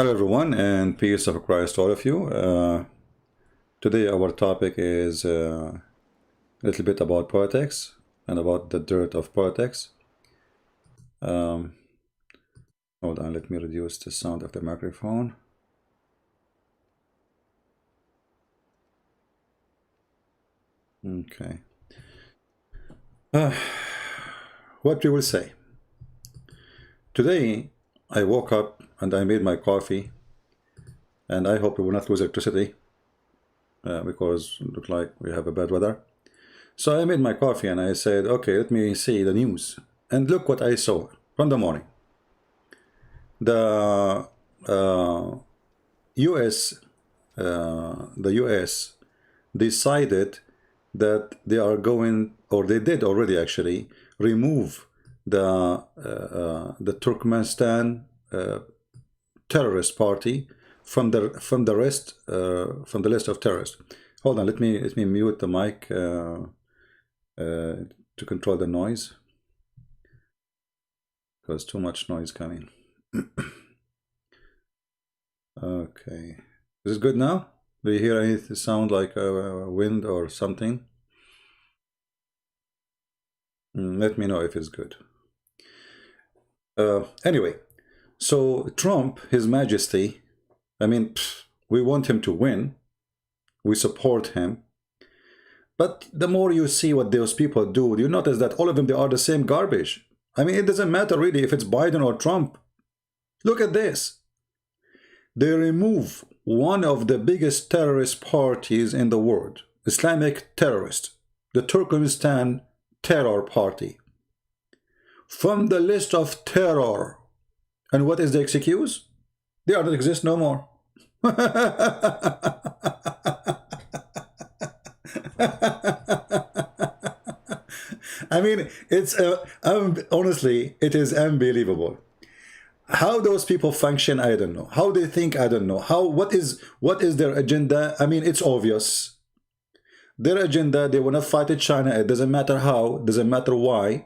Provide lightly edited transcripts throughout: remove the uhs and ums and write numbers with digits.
Hello everyone, and peace of Christ to all of you. Today our topic is a little bit about politics and about the dirt of politics. Hold on, let me reduce the sound of the microphone. Okay. What we will say. Today I woke up and I made my coffee, and I hope we will not lose electricity because it looks like we have a bad weather. So I made my coffee and I said, okay, let me see the news. And look what I saw from the morning. The US decided that they are going, or they did already actually, remove the Turkmenistan terrorist party from the list of terrorists. Hold on, let me mute the mic to control the noise, because too much noise coming. Okay, is it good now? Do you hear any sound like wind or something? Let me know if it's good. Anyway, so Trump, His Majesty, I mean, we want him to win. We support him. But the more you see what those people do, you notice that all of them, they are the same garbage. I mean, it doesn't matter really if it's Biden or Trump. Look at this. They remove one of the biggest terrorist parties in the world, Islamic terrorist, the Turkistan terror party, from the list of terror. And what is the excuse? They are not exist no more. I mean, it's honestly, it is unbelievable. How those people function, I don't know. How they think, I don't know. What is their agenda? I mean, it's obvious. Their agenda, they want to fight China. It doesn't matter how, doesn't matter why.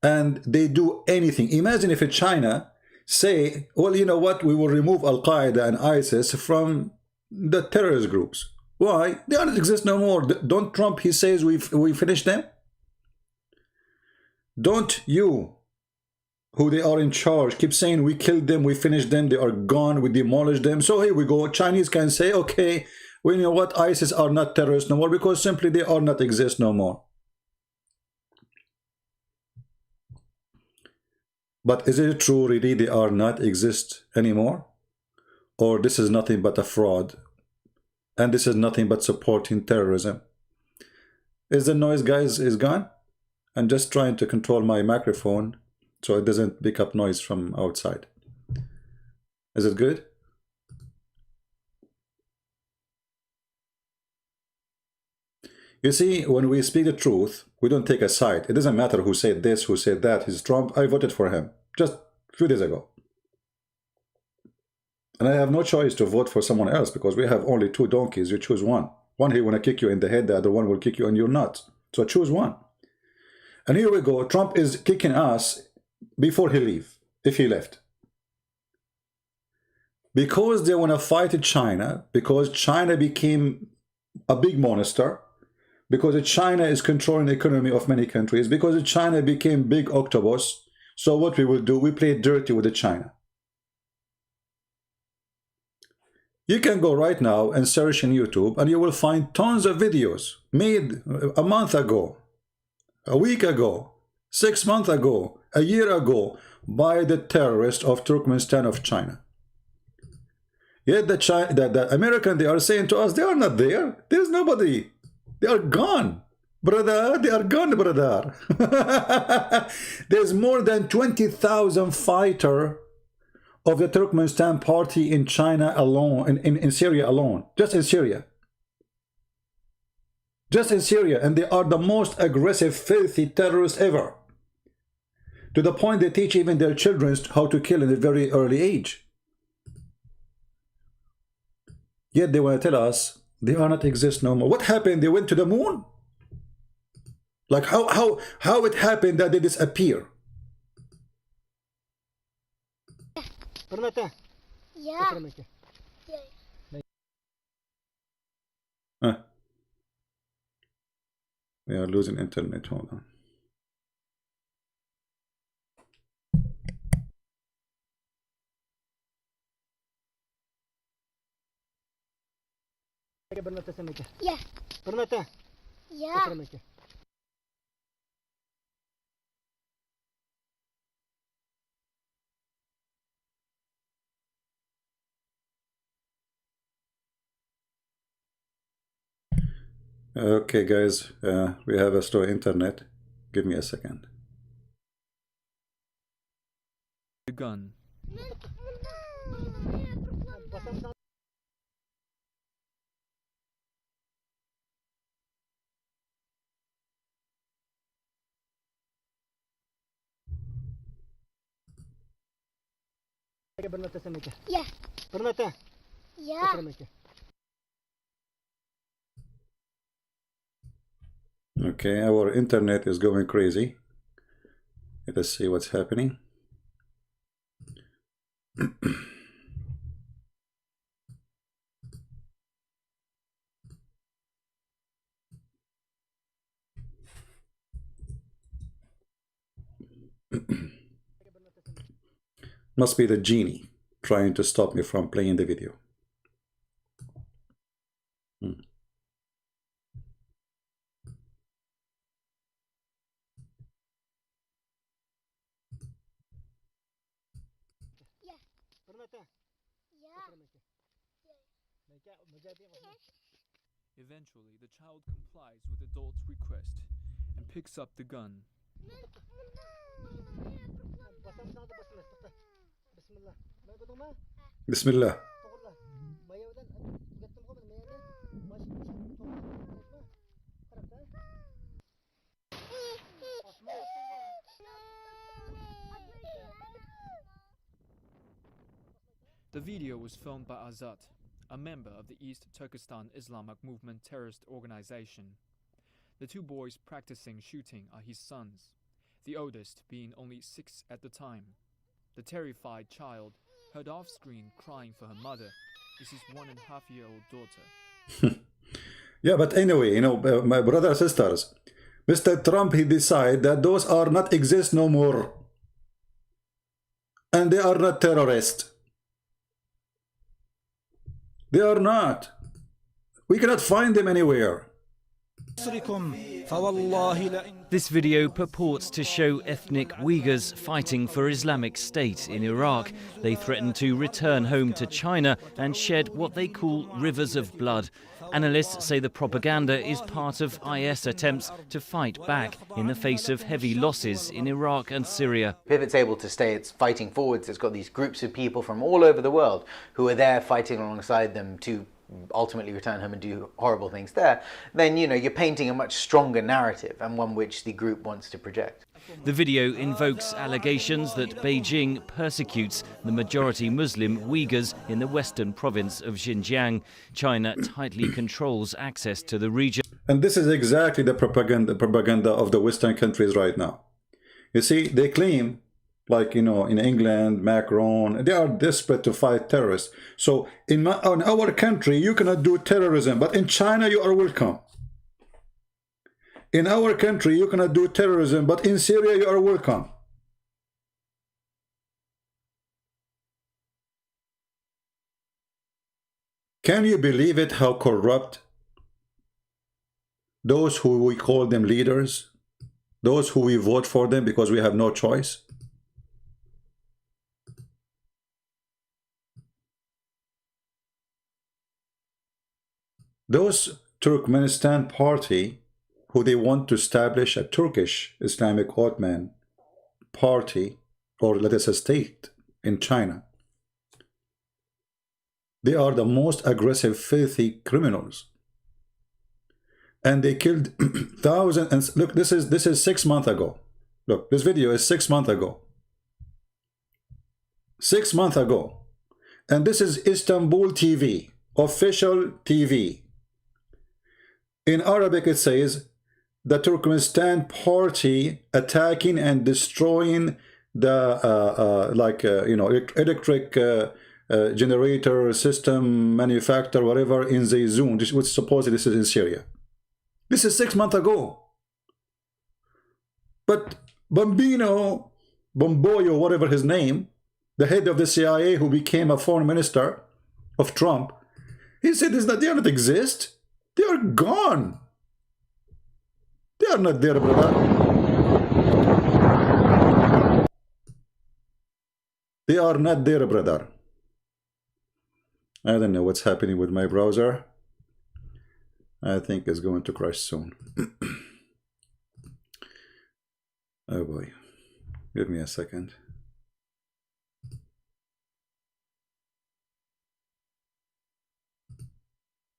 And they do anything. Imagine if China say, well, you know what, we will remove Al-Qaeda and ISIS from the terrorist groups. Why? They don't exist no more. Don't Trump, he says we finished them? Don't you, who they are in charge, keep saying we killed them, we finished them, they are gone, we demolished them. So here we go. Chinese can say, okay, well, you know what, ISIS are not terrorists no more because simply they are not exist no more. But is it true really they are not exist anymore? Or this is nothing but a fraud? And this is nothing but supporting terrorism? Is the noise, guys, is gone? I'm just trying to control my microphone so it doesn't pick up noise from outside. Is it good? You see, when we speak the truth, we don't take a side. It doesn't matter who said this, who said that. He's Trump. I voted for him just a few days ago. And I have no choice to vote for someone else because we have only two donkeys. You choose one. One he want to kick you in the head, the other one will kick you in your nuts. So choose one. And here we go. Trump is kicking us before he leave, if he left. Because they want to fight China, because China became a big monster, because China is controlling the economy of many countries, because China became big octopus. So what we will do, we play dirty with China. You can go right now and search in YouTube and you will find tons of videos made a month ago, a week ago, 6 months ago, a year ago by the terrorists of Turkmenistan of China. Yet the American, they are saying to us, they are not there. There's nobody. They are gone, brother. They are gone, brother. There's more than 20,000 fighters of the Turkmenistan party in China alone, in Syria alone, just in Syria. Just in Syria, and they are the most aggressive, filthy terrorists ever. To the point they teach even their children how to kill in a very early age. Yet they want to tell us they are not exist no more. What happened? They went to the moon? Like how it happened that they disappear? Yeah. Huh. We are losing internet. Hold on. Yeah. Yeah. Okay, guys, we have a slow internet. Give me a second. The gun. Yeah. Yeah. Okay, our internet is going crazy. Let us see what's happening. Must be the genie trying to stop me from playing the video. Eventually, the child complies with adult's request and picks up the gun. Bismillah. The video was filmed by Azat, a member of the East Turkistan Islamic Movement terrorist organization. The two boys practicing shooting are his sons, the oldest being only 6 at the time. The terrified child, heard off-screen crying for her mother, is his 1.5-year-old daughter. Yeah, but anyway, you know, my brothers and sisters, Mr. Trump, he decided that those are not exist no more. And they are not terrorists. They are not. We cannot find them anywhere. This video purports to show ethnic Uyghurs fighting for Islamic State in Iraq. They threaten to return home to China and shed what they call rivers of blood. Analysts say the propaganda is part of IS attempts to fight back in the face of heavy losses in Iraq and Syria. If it's able to stay its fighting forwards, it's got these groups of people from all over the world who are there fighting alongside them to ultimately return home and do horrible things there, then, you know, you're painting a much stronger narrative and one which the group wants to project. The video invokes allegations that Beijing persecutes the majority Muslim Uyghurs in the western province of Xinjiang. China tightly controls access to the region. And this is exactly the propaganda of the Western countries right now. You see, they claim, like, you know, in England, Macron, they are desperate to fight terrorists. So in our country, you cannot do terrorism, but in China, you are welcome. In our country, you cannot do terrorism, but in Syria, you are welcome. Can you believe it, how corrupt those who we call them leaders, those who we vote for them because we have no choice? Those Turkmenistan party who they want to establish a Turkish Islamic Ottoman party, or let us say state, in China. They are the most aggressive, filthy criminals. And they killed thousands. And look, this is 6 months ago. Look, this video is 6 months ago. 6 months ago. And this is Istanbul TV, official TV. In Arabic it says, the Turkmenistan party attacking and destroying the electric generator system manufacturer, whatever, in Zayzoun, which supposedly this is in Syria. This is 6 months ago. But Bomboyo, whatever his name, the head of the CIA who became a foreign minister of Trump, he said is that they don't exist. They are gone. They are not there, brother. They are not there, brother. I don't know what's happening with my browser. I think it's going to crash soon. Oh boy. Give me a second.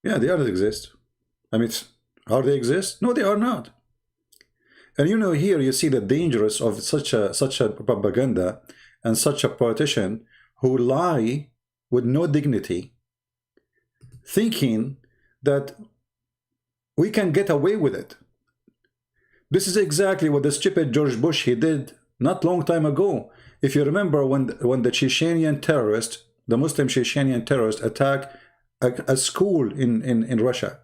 Yeah, they don't exist. I mean, are they exist? No, they are not. And you know, here you see the dangers of such a propaganda and such a politician who lie with no dignity, thinking that we can get away with it. This is exactly what the stupid George Bush he did not long time ago. If you remember when the Chechenian terrorist, the Muslim Chechenian terrorist attacked a school in Russia,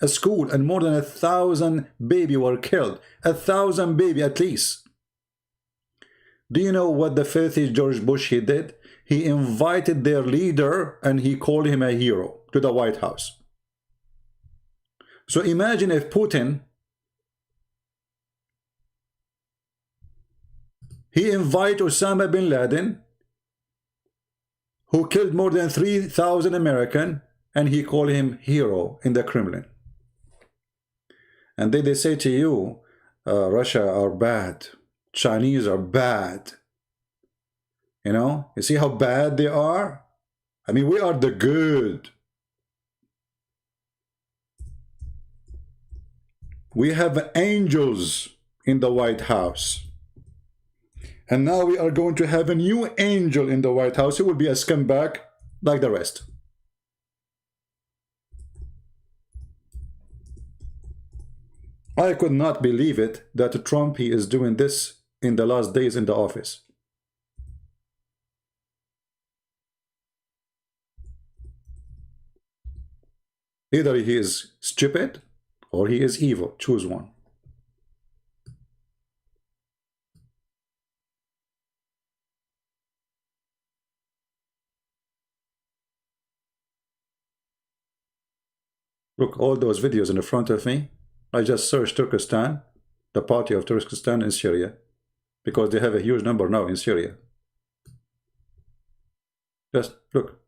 a school, and more than 1,000 babies were killed. 1,000 babies at least. Do you know what the filthy George Bush he did? He invited their leader and he called him a hero to the White House. So imagine if Putin, he invited Osama bin Laden, who killed more than 3,000 Americans, and he called him hero in the Kremlin. And then they say to you, Russia are bad, Chinese are bad. You know, you see how bad they are? I mean, we are the good. We have angels in the White House. And now we are going to have a new angel in the White House who will be a scumbag like the rest. I could not believe it that Trump he is doing this in the last days in the office. Either he is stupid or he is evil. Choose one. Look, all those videos in the front of me. I just searched Turkistan, the party of Turkistan in Syria, because they have a huge number now in Syria. Just look.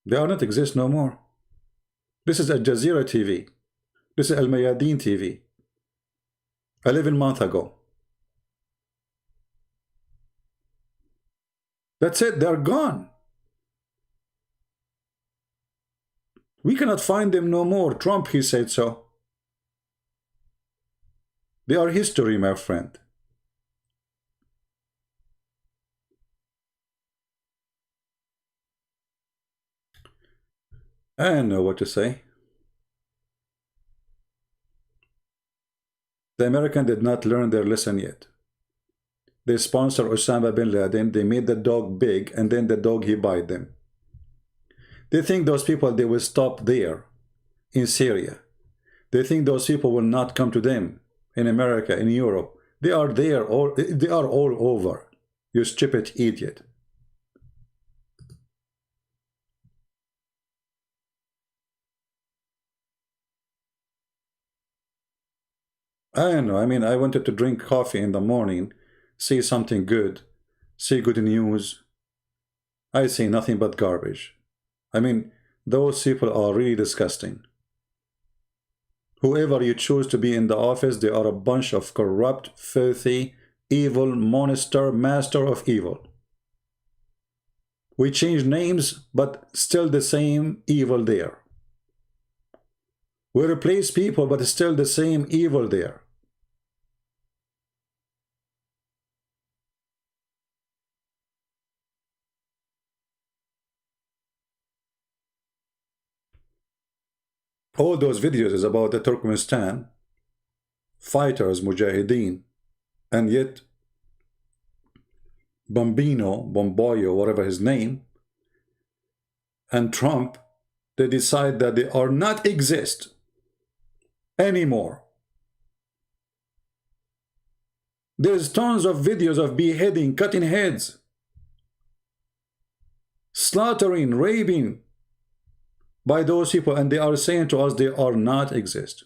They are not exist no more. This is Al Jazeera TV. This is Al Mayadeen TV. 11 months ago. That's it, they're gone. We cannot find them no more. Trump, he said so. They are history, my friend. I don't know what to say. The Americans did not learn their lesson yet. They sponsored Osama bin Laden. They made the dog big, and then the dog, he bite them. They think those people, they will stop there in Syria. They think those people will not come to them in America, in Europe. They are there, they are all over. You stupid idiot. I don't know. I mean, I wanted to drink coffee in the morning, see something good, see good news. I see nothing but garbage. I mean, those people are really disgusting. Whoever you choose to be in the office, they are a bunch of corrupt, filthy, evil monster, master of evil. We change names, but still the same evil there. We replace people, but still the same evil there. All those videos is about the Turkmenistan fighters, mujahideen, and yet Bomboyo, whatever his name, and Trump, they decide that they are not exist anymore. There's tons of videos of beheading, cutting heads, slaughtering, raping by those people, and they are saying to us they are not exist.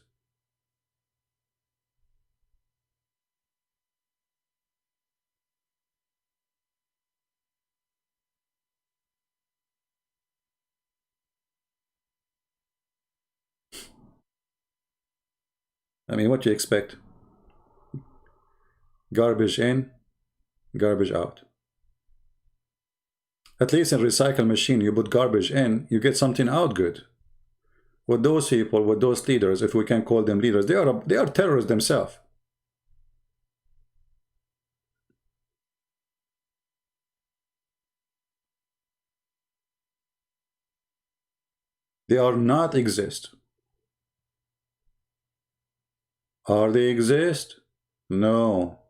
I mean, what do you expect? Garbage in, garbage out. At least in recycle machine, you put garbage in, you get something out good. With those people, with those leaders, if we can call them leaders, they are terrorists themselves. They are not exist. Are they exist? No.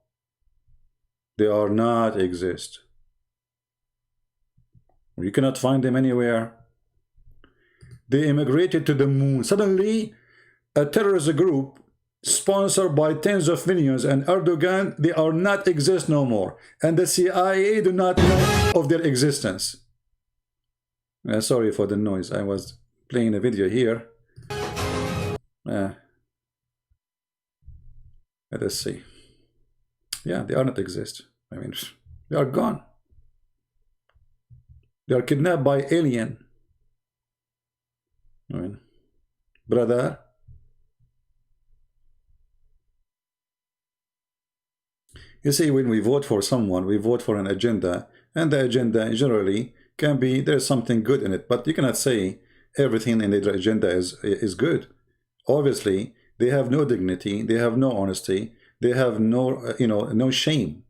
They are not exist. You cannot find them anywhere. They immigrated to the moon. Suddenly, a terrorist group sponsored by tens of millions and Erdogan, they are not exist no more. And the CIA do not know of their existence. Sorry for the noise. I was playing a video here. Let us see. Yeah, they are not exist. I mean, they are gone. They are kidnapped by alien. I mean, brother. You see, when we vote for someone, we vote for an agenda, and the agenda generally can be, there's something good in it, but you cannot say everything in their agenda is good. Obviously, they have no dignity, they have no honesty, they have no, no shame.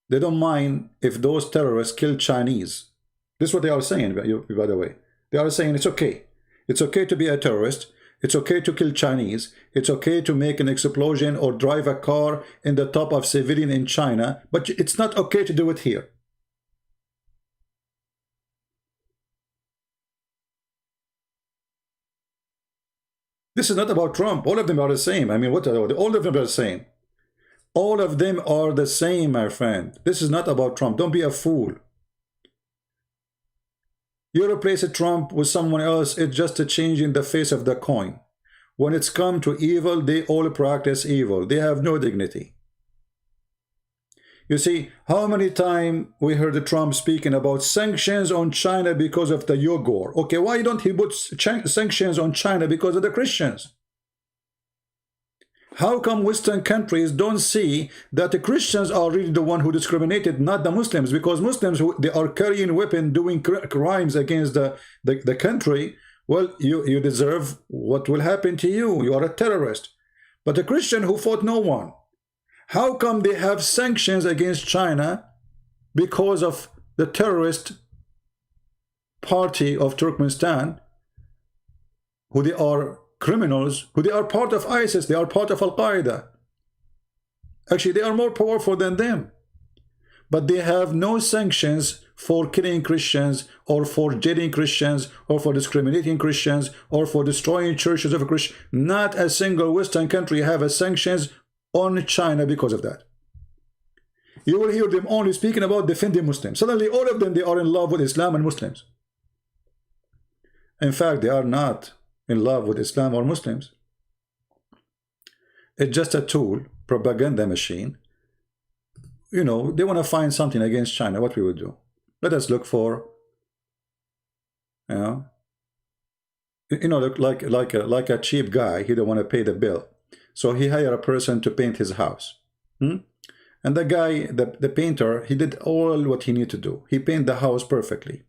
They don't mind if those terrorists kill Chinese. This is what they are saying, by the way. They are saying it's okay. It's okay to be a terrorist. It's okay to kill Chinese. It's okay to make an explosion or drive a car in the top of civilian in China, but it's not okay to do it here. This is not about Trump. All of them are the same. I mean, what are all of them are the same? All of them are the same, my friend. This is not about Trump. Don't be a fool. You replace a Trump with someone else, it's just a change in the face of the coin. When it's come to evil, they all practice evil. They have no dignity. You see, how many times we heard Trump speaking about sanctions on China because of the Uyghur? Okay, why don't he put sanctions on China because of the Christians? How come Western countries don't see that the Christians are really the one who discriminated, not the Muslims? Because Muslims, they are carrying weapons, doing crimes against the country. Well, you deserve what will happen to you. You are a terrorist. But the Christian who fought no one, how come they have sanctions against China because of the terrorist party of Turkmenistan, who they are criminals, who they are part of ISIS, they are part of Al-Qaeda. Actually, they are more powerful than them. But they have no sanctions for killing Christians, or for jailing Christians, or for discriminating Christians, or for destroying churches of Christians. Not a single Western country have a sanctions on China because of that. You will hear them only speaking about defending Muslims. Suddenly, all of them, they are in love with Islam and Muslims. In fact, they are not in love with Islam or Muslims. It's just a tool, propaganda machine. They want to find something against China. What we would do? Let us look for, like a cheap guy. He don't want to pay the bill, so he hired a person to paint his house. And the guy, the painter, he did all what he needed to do. He painted the house perfectly.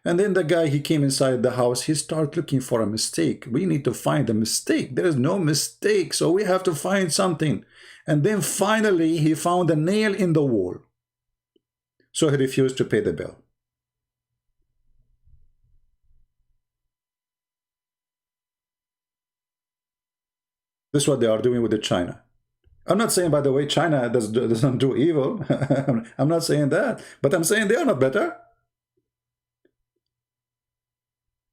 And then the guy, he came inside the house, he started looking for a mistake. We need to find a mistake. There is no mistake, so we have to find something. And then finally, he found a nail in the wall. So he refused to pay the bill. This is what they are doing with the China. I'm not saying, by the way, China doesn't do evil. I'm not saying that. But I'm saying they are not better.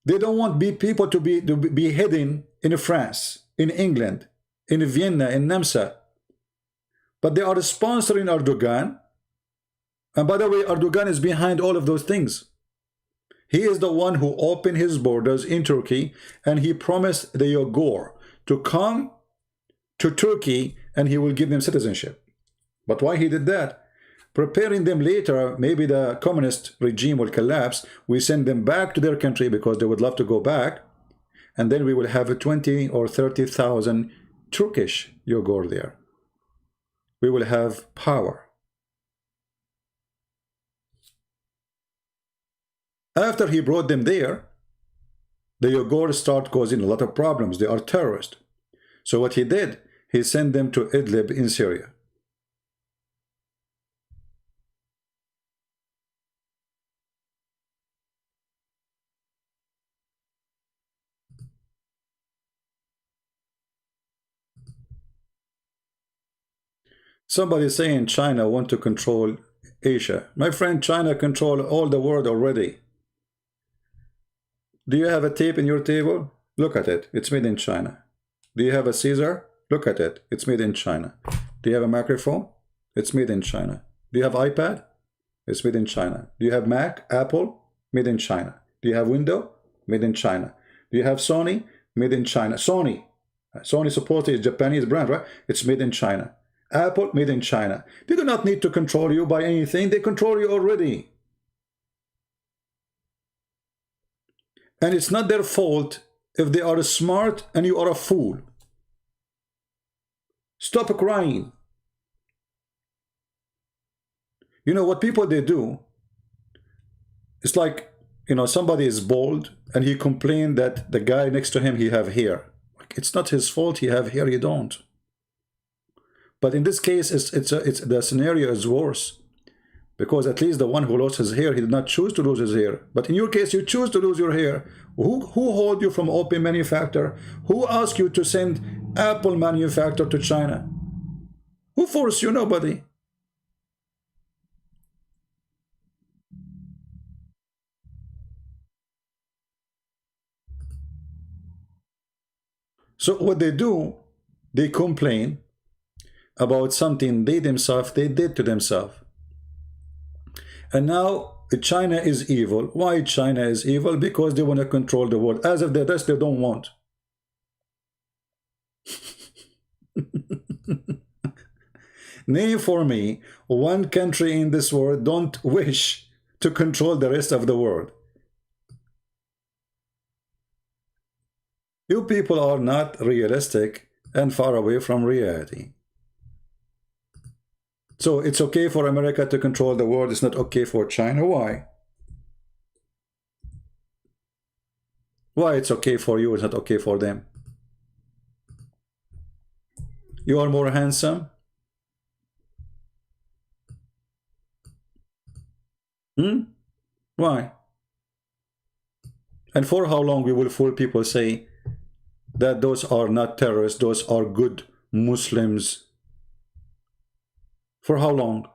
They don't want people to be heading in France, in England, in Vienna, in Namsa. But they are sponsoring Erdogan. And by the way, Erdogan is behind all of those things. He is the one who opened his borders in Turkey, and he promised the Uyghur to come to Turkey and he will give them citizenship. But why he did that? Preparing them later, maybe the communist regime will collapse, we send them back to their country because they would love to go back, and then we will have 20 or 30,000 Turkish Uyghur there. We will have power. After he brought them there, the Uyghurs start causing a lot of problems. They are terrorists. So what he did, he sent them to Idlib in Syria. Somebody saying China want to control Asia. My friend, China control all the world already. Do you have a tape in your table? Look at it. It's made in China. Do you have a Caesar? Look at it. It's made in China. Do you have a microphone? It's made in China. Do you have iPad? It's made in China. Do you have Mac, Apple? Made in China. Do you have Windows? Made in China. Do you have Sony? Made in China. Sony supposedly is a Japanese brand, right? It's made in China. Apple, made in China. They do not need to control you by anything. They control you already. And it's not their fault if they are smart and you are a fool. Stop crying. You know what people they do? It's like, you know, somebody is bald and he complained that the guy next to him, he have hair. It's not his fault he have hair, you don't. But in this case, the scenario is worse. Because at least the one who lost his hair, he did not choose to lose his hair. But in your case, you choose to lose your hair. Who hold you from open manufacture? Who asked you to send Apple manufacture to China? Who forced you? Nobody. So what they do, they complain about something they themselves, they did to themselves. And now China is evil. Why China is evil? Because they want to control the world. As if the rest they don't want. Name for me one country in this world don't wish to control the rest of the world. You people are not realistic and far away from reality. So it's okay for America to control the world. It's not okay for China. Why? Why it's okay for you, it's not okay for them? You are more handsome? Why? And for how long we will fool people say that those are not terrorists, those are good Muslims? For how long?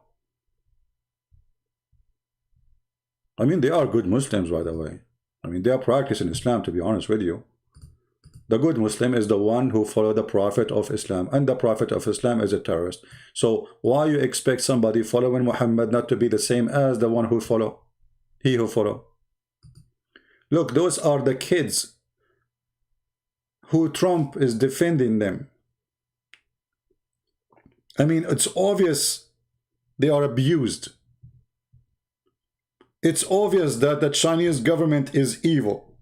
I mean, they are good Muslims, by the way. I mean, they are practicing Islam, to be honest with you. The good Muslim is the one who follows the Prophet of Islam, and the Prophet of Islam is a terrorist. So why you expect somebody following Muhammad not to be the same as the one who follow? He who follow. Look, those are the kids who Trump is defending them. I mean, it's obvious they are abused. It's obvious that the Chinese government is evil.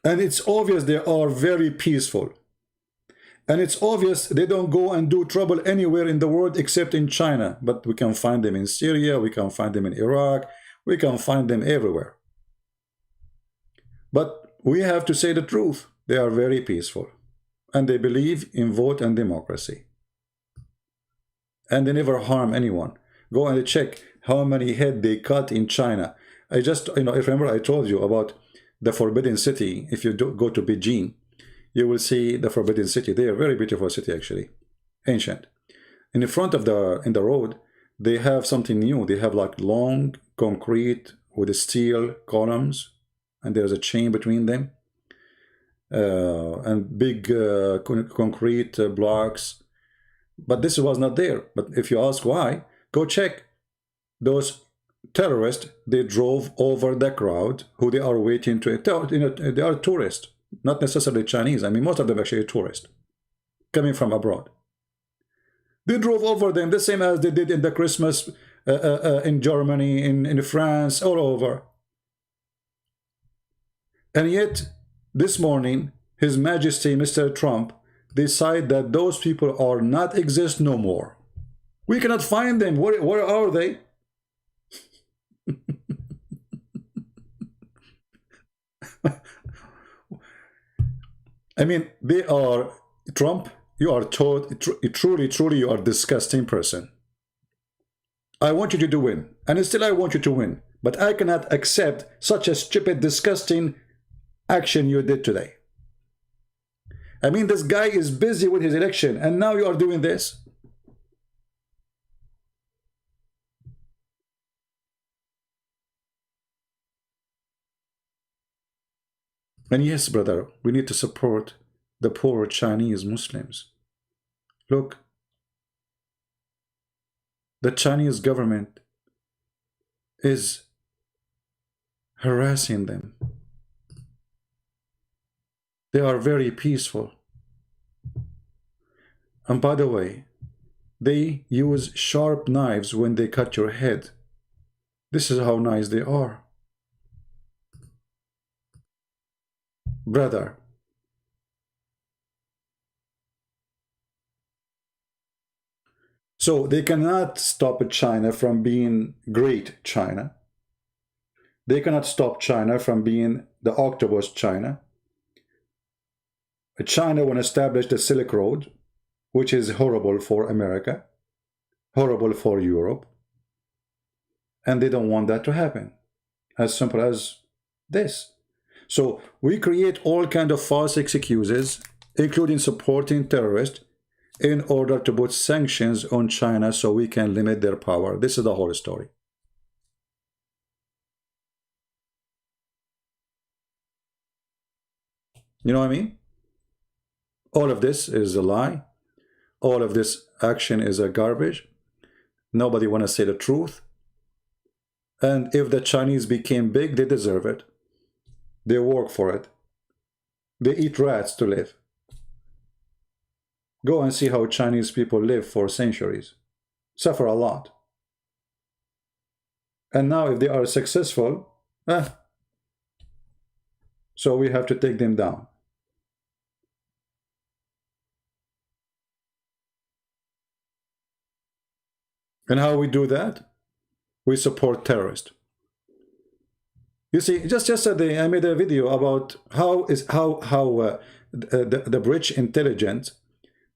And it's obvious they are very peaceful. And it's obvious they don't go and do trouble anywhere in the world except in China. But we can find them in Syria, we can find them in Iraq, we can find them everywhere. But we have to say the truth. They are very peaceful. And they believe in vote and democracy. And they never harm anyone. Go and check how many head they cut in China. I remember I told you about the Forbidden City. If you go to Beijing, you will see the Forbidden City. They are very beautiful city, actually, ancient. In the front of the road, they have something new. They have like long concrete with steel columns, and there's a chain between them, and big concrete blocks. But this was not there. But if you ask why, go check. Those terrorists, they drove over the crowd who they are waiting to. You know, they are tourists, not necessarily Chinese. I mean, most of them actually tourists coming from abroad. They drove over them the same as they did in the Christmas in Germany, in France, all over. And yet, this morning, His Majesty, Mr. Trump, decide that those people are not exist no more. We cannot find them. Where are they? I mean, they are, Trump, you are truly, you are a disgusting person. I want you to win, and still I want you to win, but I cannot accept such a stupid, disgusting action you did today. I mean, this guy is busy with his election, and now you are doing this. And yes, brother, we need to support the poor Chinese Muslims. Look, the Chinese government is harassing them. They are very peaceful. And by the way, they use sharp knives when they cut your head. This is how nice they are. Brother, so they cannot stop China from being great China. They cannot stop China from being the octopus China. China will establish the Silk Road, which is horrible for America, horrible for Europe, and they don't want that to happen. As simple as this. So we create all kinds of false excuses, including supporting terrorists, in order to put sanctions on China so we can limit their power. This is the whole story. You know what I mean? All of this is a lie. All of this action is a garbage. Nobody want to say the truth. And if the Chinese became big, they deserve it. They work for it. They eat rats to live. Go and see how Chinese people live for centuries. Suffer a lot. And now if they are successful, so we have to take them down. And how we do that? We support terrorists. You see, just yesterday I made a video about how the British intelligence,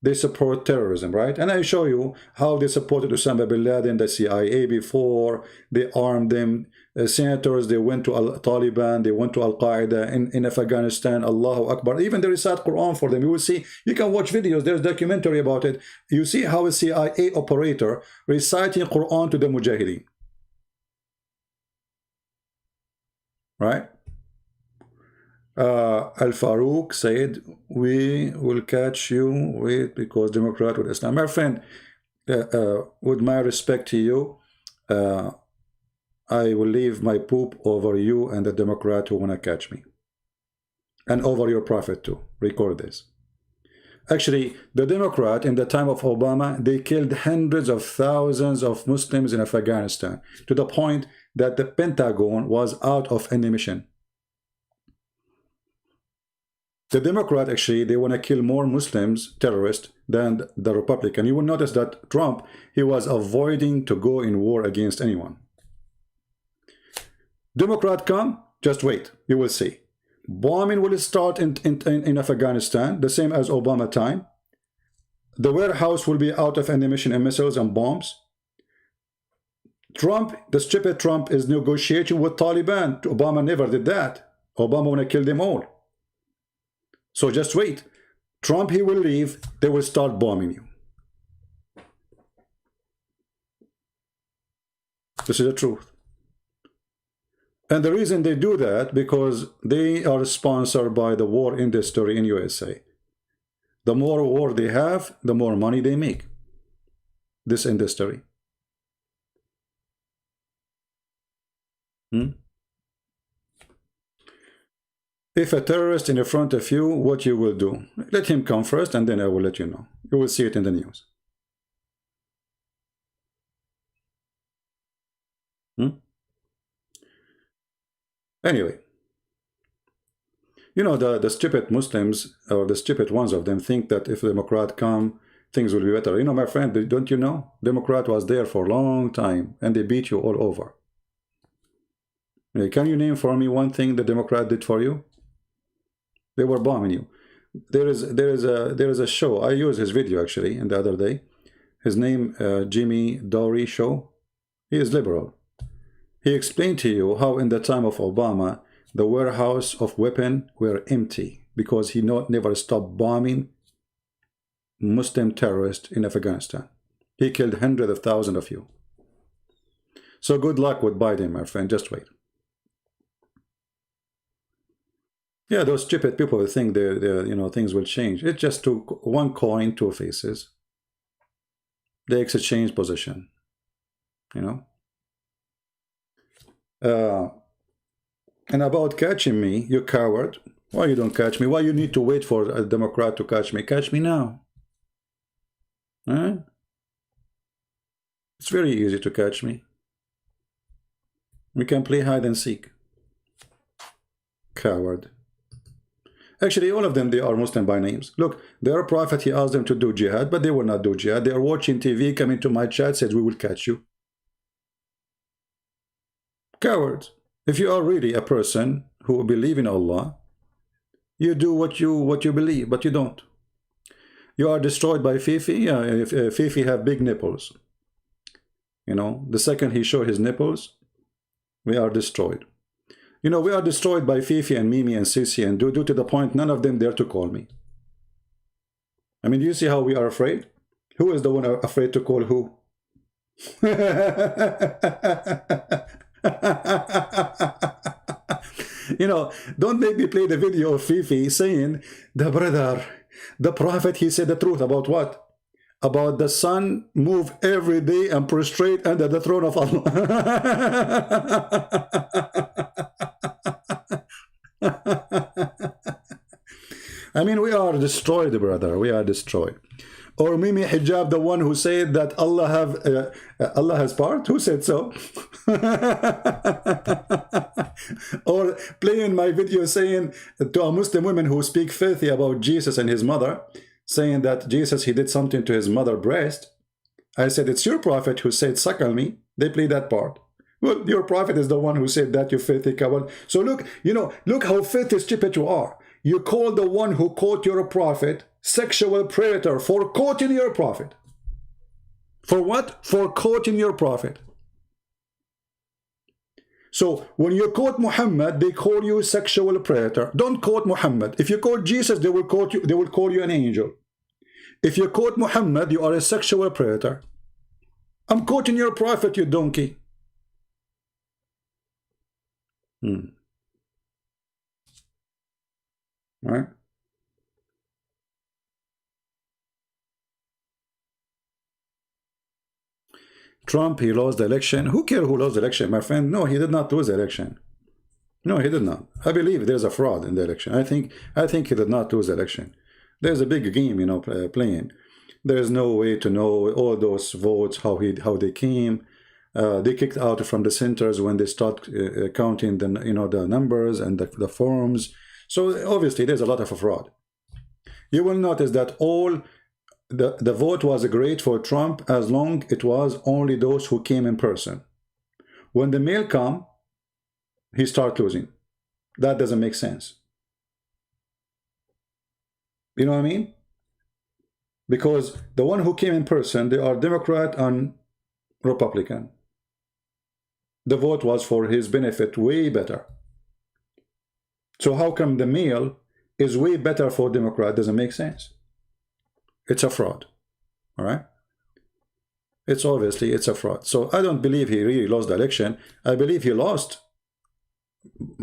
they support terrorism, right? And I show you how they supported Osama bin Laden, the CIA before, they armed them. Senators, they went to Taliban, they went to Al-Qaeda in Afghanistan, Allahu Akbar. Even they recite Quran for them. You will see, you can watch videos, there's a documentary about it. You see how a CIA operator reciting Quran to the Mujahideen. Right? Al-Farouk said, we will catch you with, because Democrat with Islam. My friend, with my respect to you, I will leave my poop over you and the Democrat who want to catch me. And over your prophet too. Record this. Actually, the Democrat in the time of Obama, they killed hundreds of thousands of Muslims in Afghanistan, to the point that the Pentagon was out of ammunition. The Democrat, actually, they want to kill more Muslims, terrorists, than the Republican. You will notice that Trump, he was avoiding to go in war against anyone. Democrat come, just wait, you will see. Bombing will start in Afghanistan, the same as Obama time. The warehouse will be out of ammunition and missiles and bombs. Trump, the stupid Trump, is negotiating with Taliban. Obama never did that. Obama want to kill them all. So just wait. Trump, he will leave, they will start bombing you. This is the truth. And the reason they do that, because they are sponsored by the war industry in USA. The more war they have, the more money they make. This industry. If a terrorist in front of you, what you will do? Let him come first, and then I will let you know. You will see it in the news. Anyway, you know, the stupid Muslims, or the stupid ones of them, think that if Democrat come, things will be better. You know, my friend, don't you know? Democrat was there for a long time, and they beat you all over. Can you name for me one thing the Democrat did for you? They were bombing you. There is a show. I used his video actually in the other day. His name Jimmy Dore show. He is liberal. He explained to you how in the time of Obama the warehouse of weapons were empty because he never stopped bombing Muslim terrorists in Afghanistan. He killed hundreds of thousands of you. So good luck with Biden, my friend. Just wait. Yeah, those stupid people think you know, things will change. It's just one coin, two faces. They exchange position. You know. And about catching me, you coward. Why you don't catch me? Why you need to wait for a Democrat to catch me? Catch me now. Huh? It's very easy to catch me. We can play hide and seek. Coward. Actually, all of them, they are Muslim by names. Look, their prophet, he asked them to do jihad, but they will not do jihad. They are watching TV, coming to my chat, says, we will catch you. Cowards. If you are really a person who believes in Allah, you do what you believe, but you don't. You are destroyed by Fifi. Yeah, if Fifi have big nipples. You know, the second he show his nipples, we are destroyed. You know, we are destroyed by Fifi and Mimi and Sisi and Dudu to the point none of them dare to call me. I mean, do you see how we are afraid? Who is the one afraid to call who? You know, don't make me play the video of Fifi saying, the prophet, he said the truth about what? About the sun move every day and prostrate under the throne of Allah. I mean, we are destroyed, brother. We are destroyed. Or Mimi Hijab, the one who said that Allah has part? Who said so? Or playing my video saying to a Muslim woman who speak filthy about Jesus and his mother, saying that Jesus, he did something to his mother's breast. I said, it's your prophet who said, suckle me. They play that part. Well, your prophet is the one who said that, you filthy coward. So look, you know, look how filthy stupid you are. You call the one who caught your prophet sexual predator for quoting your prophet. For what? For quoting your prophet. So when you quote Muhammad, they call you sexual predator. Don't quote Muhammad. If you quote Jesus, they will quote you. They will call you an angel. If you quote Muhammad, you are a sexual predator. I'm quoting your prophet, you donkey. Right? Trump, he lost the election. Who cares who lost the election, my friend? No, he did not lose the election. No, he did not. I believe there's a fraud in the election. I think he did not lose the election. There's a big game, you know, playing. There's no way to know all those votes, how they came. They kicked out from the centers when they start counting the, you know, the numbers and the forms. So obviously there's a lot of fraud. You will notice that all the vote was great for Trump as long it was only those who came in person. When the mail come, he start losing. That doesn't make sense. You know what I mean? Because the one who came in person, they are Democrat and Republican. The vote was for his benefit way better. So how come the mail is way better for Democrat doesn't make sense. It's a fraud. All right? It's obviously, it's a fraud. So I don't believe he really lost the election. I believe he lost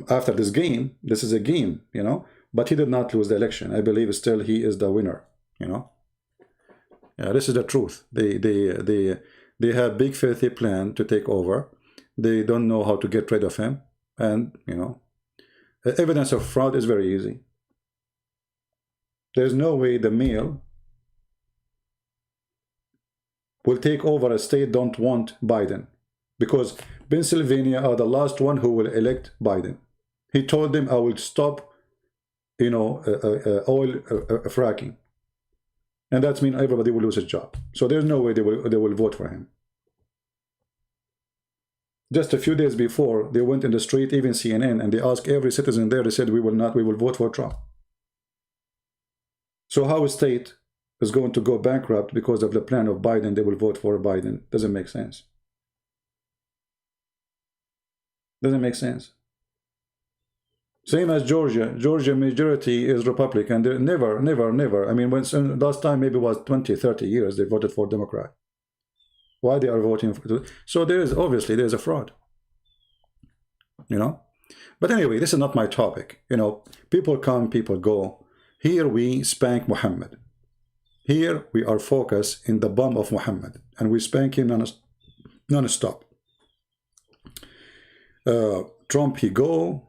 after this game. This is a game, you know, but he did not lose the election. I believe still he is the winner, you know. Yeah, this is the truth. They have big filthy plan to take over. They don't know how to get rid of him. And, you know, the evidence of fraud is very easy. There's no way the mail will take over a state don't want Biden, because Pennsylvania are the last one who will elect Biden. He told them, I will stop, you know, oil fracking. And that means everybody will lose his job. So there's no way they will vote for him. Just a few days before, they went in the street, even CNN, and they asked every citizen there, they said, we will vote for Trump. So how a state is going to go bankrupt because of the plan of Biden, they will vote for Biden? Doesn't make sense. Doesn't make sense. Same as Georgia. Georgia majority is Republican. They never. I mean, when last time maybe was 20, 30 years they voted for Democrat. Why they are voting for? So there is obviously there's a fraud. You know. But anyway, this is not my topic. You know, people come, people go. Here we spank Muhammad. Here we are focused in the bum of Muhammad, and we spank him non-stop. Trump he go.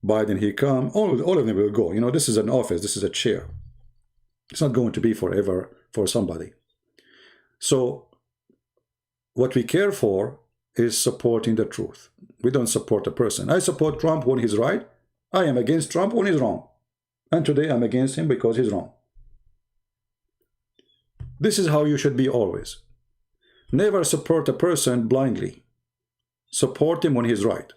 Biden he come, all of them will go. You know, this is an office, this is a chair. It's not going to be forever for somebody. So what we care for is supporting the truth. We don't support a person. I support Trump when he's right. I am against Trump when he's wrong. And today I'm against him because he's wrong. This is how you should be always. Never support a person blindly. Support him when he's right.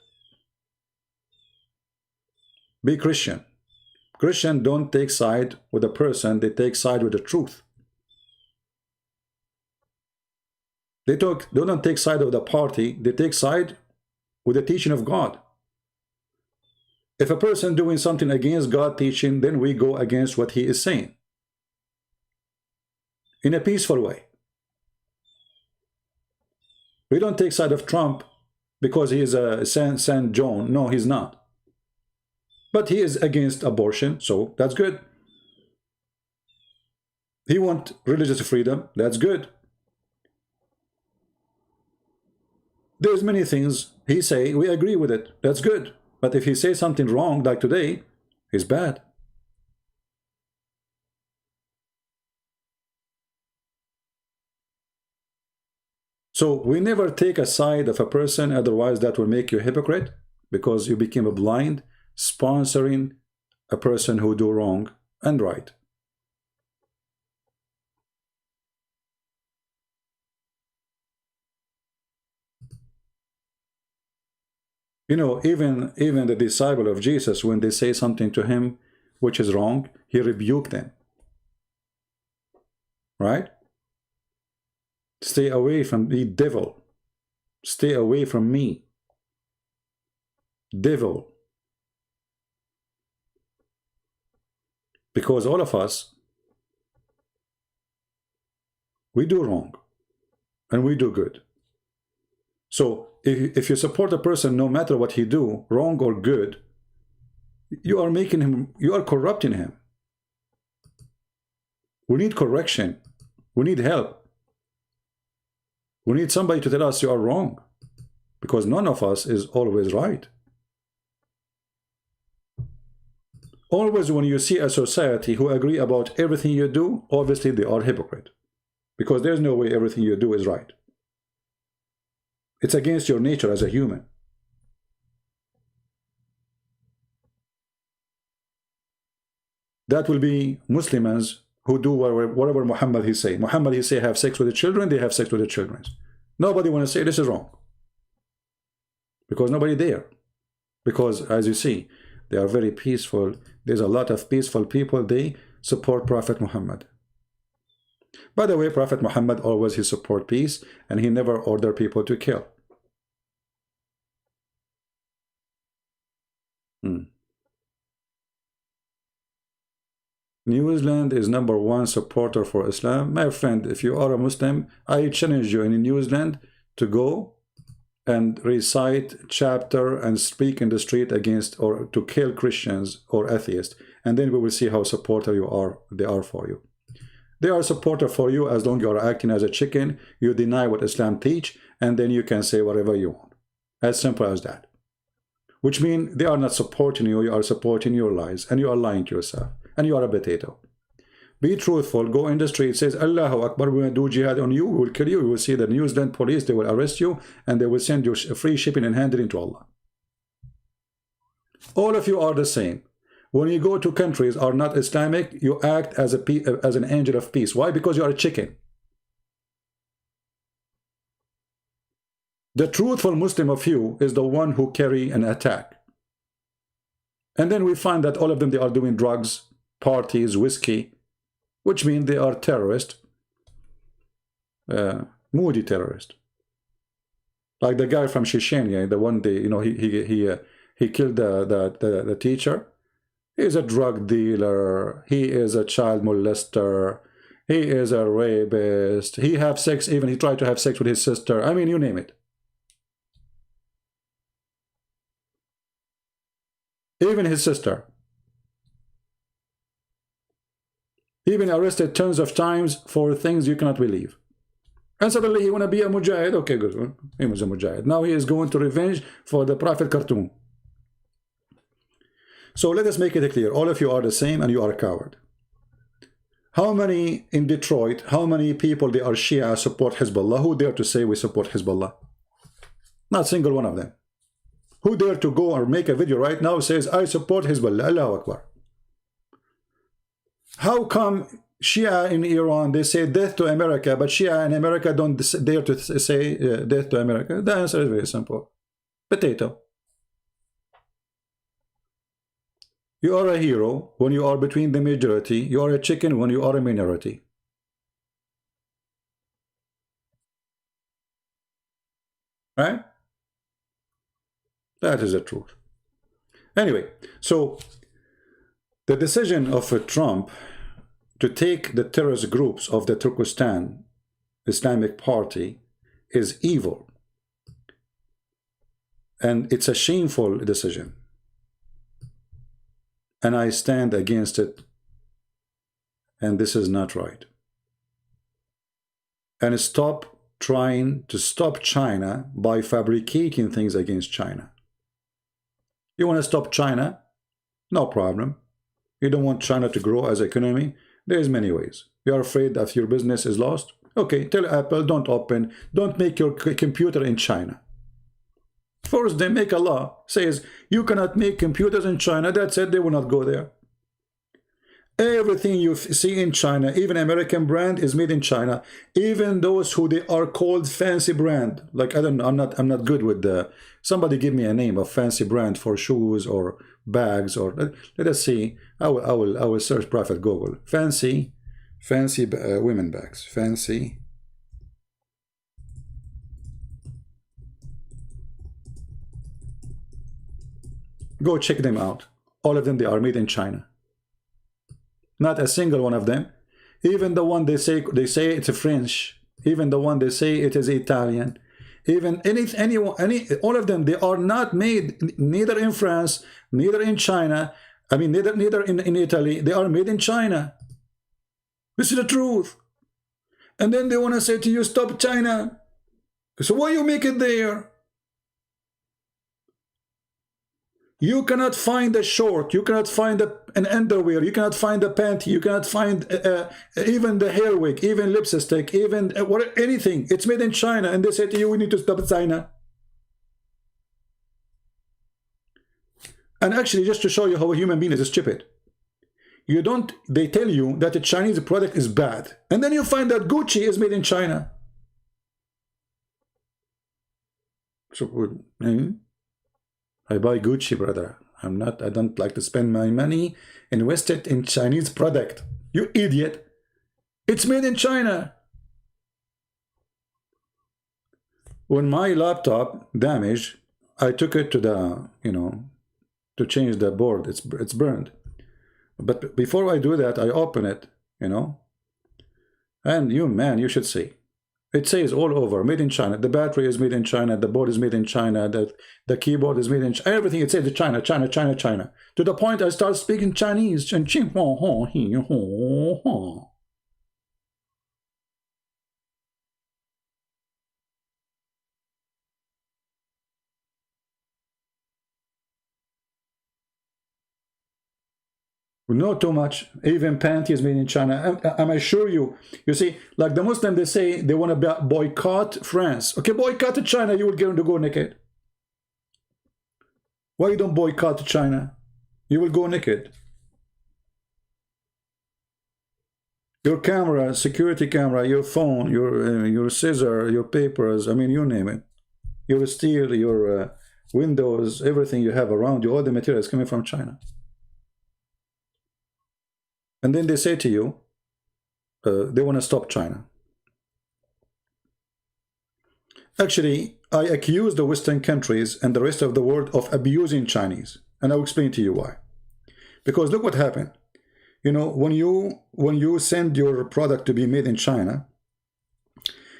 Be Christian. Christian don't take side with a person, they take side with the truth. They don't take side with the party, they take side with the teaching of God. If a person doing something against God teaching, then we go against what he is saying. In a peaceful way. We don't take side of Trump because he is a San John. No, he's not. But he is against abortion, so that's good. He wants religious freedom, that's good. There's many things he say, we agree with it, that's good. But if he says something wrong, like today, it's bad. So we never take a side of a person, otherwise that will make you a hypocrite, because you became a blind, sponsoring a person who do wrong and right. You know, even the disciple of Jesus, when they say something to him which is wrong, he rebuked them. Right? Stay away from the devil. Stay away from me. Devil. Because all of us, we do wrong and we do good. So if you support a person, no matter what he do, wrong or good, you are making him, you are corrupting him. We need correction. We need help. We need somebody to tell us you are wrong, because none of us is always right. Always when you see a society who agree about everything you do, obviously they are hypocrite. Because there's no way everything you do is right. It's against your nature as a human. That will be Muslims who do whatever Muhammad he say. Muhammad he say have sex with the children, they have sex with the children. Nobody want to say this is wrong. Because nobody there. Because as you see, they are very peaceful. There's a lot of peaceful people. They support Prophet Muhammad. By the way, Prophet Muhammad always he support peace, and he never order people to kill. New Zealand is #1 supporter for Islam. My friend, if you are a Muslim, I challenge you in New Zealand to go and recite chapter and speak in the street against or to kill Christians or atheists, and then we will see how supporter they are for you. They are supporter for you as long as you are acting as a chicken, you deny what Islam teach, and then you can say whatever you want. As simple as that. Which means they are not supporting you, you are supporting your lies, and you are lying to yourself, and you are a potato. Be truthful, go in the street, says, Allahu Akbar, we will do jihad on you, we will kill you, you will see the New Zealand police, they will arrest you, and they will send you free shipping and handling to Allah. All of you are the same. When you go to countries are not Islamic, you act as an angel of peace. Why? Because you are a chicken. The truthful Muslim of you is the one who carry an attack. And then we find that all of them, they are doing drugs, parties, whiskey, which means they are terrorists, moody terrorists. Like the guy from Chechnya, the one day, he killed the teacher. He is a drug dealer. He is a child molester. He is a rapist. He have sex, even he tried to have sex with his sister. I mean, you name it. Even his sister. He been arrested tons of times for things you cannot believe. And suddenly he want to be a mujahid. Okay, good. He was a mujahid. Now he is going to revenge for the Prophet cartoon. So let us make it clear. All of you are the same and you are a coward. How many in Detroit, how many people they are Shia support Hezbollah? Who dare to say we support Hezbollah? Not a single one of them. Who dare to go or make a video right now says I support Hezbollah? Allahu Akbar. How come Shia in Iran, they say death to America, but Shia in America don't dare to say death to America? The answer is very simple. Potato. You are a hero when you are between the majority. You are a chicken when you are a minority. Right? That is the truth. Anyway, so the decision of Trump to take the terrorist groups of the Turkistan Islamic Party is evil. And it's a shameful decision. And I stand against it. And this is not right. And stop trying to stop China by fabricating things against China. You want to stop China? No problem. You don't want China to grow as an economy? There's many ways. You are afraid that your business is lost? Okay, tell Apple, don't make your computer in China. First, they make a law, says you cannot make computers in China. That's it, they will not go there. Everything you see in China, even American brand, is made in China. Even those who they are called fancy brand. Like, I don't know, I'm not good with the. Somebody give me a name of fancy brand for shoes or bags or. Let us see. I will search Prophet Google. Fancy women bags. Fancy. Go check them out. All of them, they are made in China. Not a single one of them. Even the one they say it's French. Even the one they say it is Italian. Even all of them, they are not made neither in France, neither in China. I mean, neither in Italy. They are made in China. This is the truth. And then they want to say to you, stop China. So why you make it there? You cannot find a short, you cannot find an underwear, you cannot find a panty, you cannot find even the hair wig, even lipstick, even anything. It's made in China, and they say to you, we need to stop China. And actually, just to show you how a human being is stupid, they tell you that the Chinese product is bad, and then you find that Gucci is made in China. So, I buy Gucci, brother. I don't like to spend my money invested in Chinese product. You idiot. It's made in China. When my laptop damaged, I took it to the, to change the board. It's burned. But before I do that, I open it, you know. And you, man, you should see. It says all over, made in China. The battery is made in China. The board is made in China. The keyboard is made in China. Everything, it says China, China, China, China. To the point I start speaking Chinese. Not too much. Even panties made in China. I assure you. You see, like the Muslims, they say they want to boycott France. Okay, boycott China. You will get them to go naked. Why you don't boycott China? You will go naked. Your camera, security camera, your phone, your scissor, your papers. I mean, you name it. Your steel, your windows, everything you have around you, all the material is coming from China. And then they say to you, they want to stop China. Actually, I accuse the Western countries and the rest of the world of abusing Chinese. And I'll explain to you why. Because look what happened. You know, when you send your product to be made in China,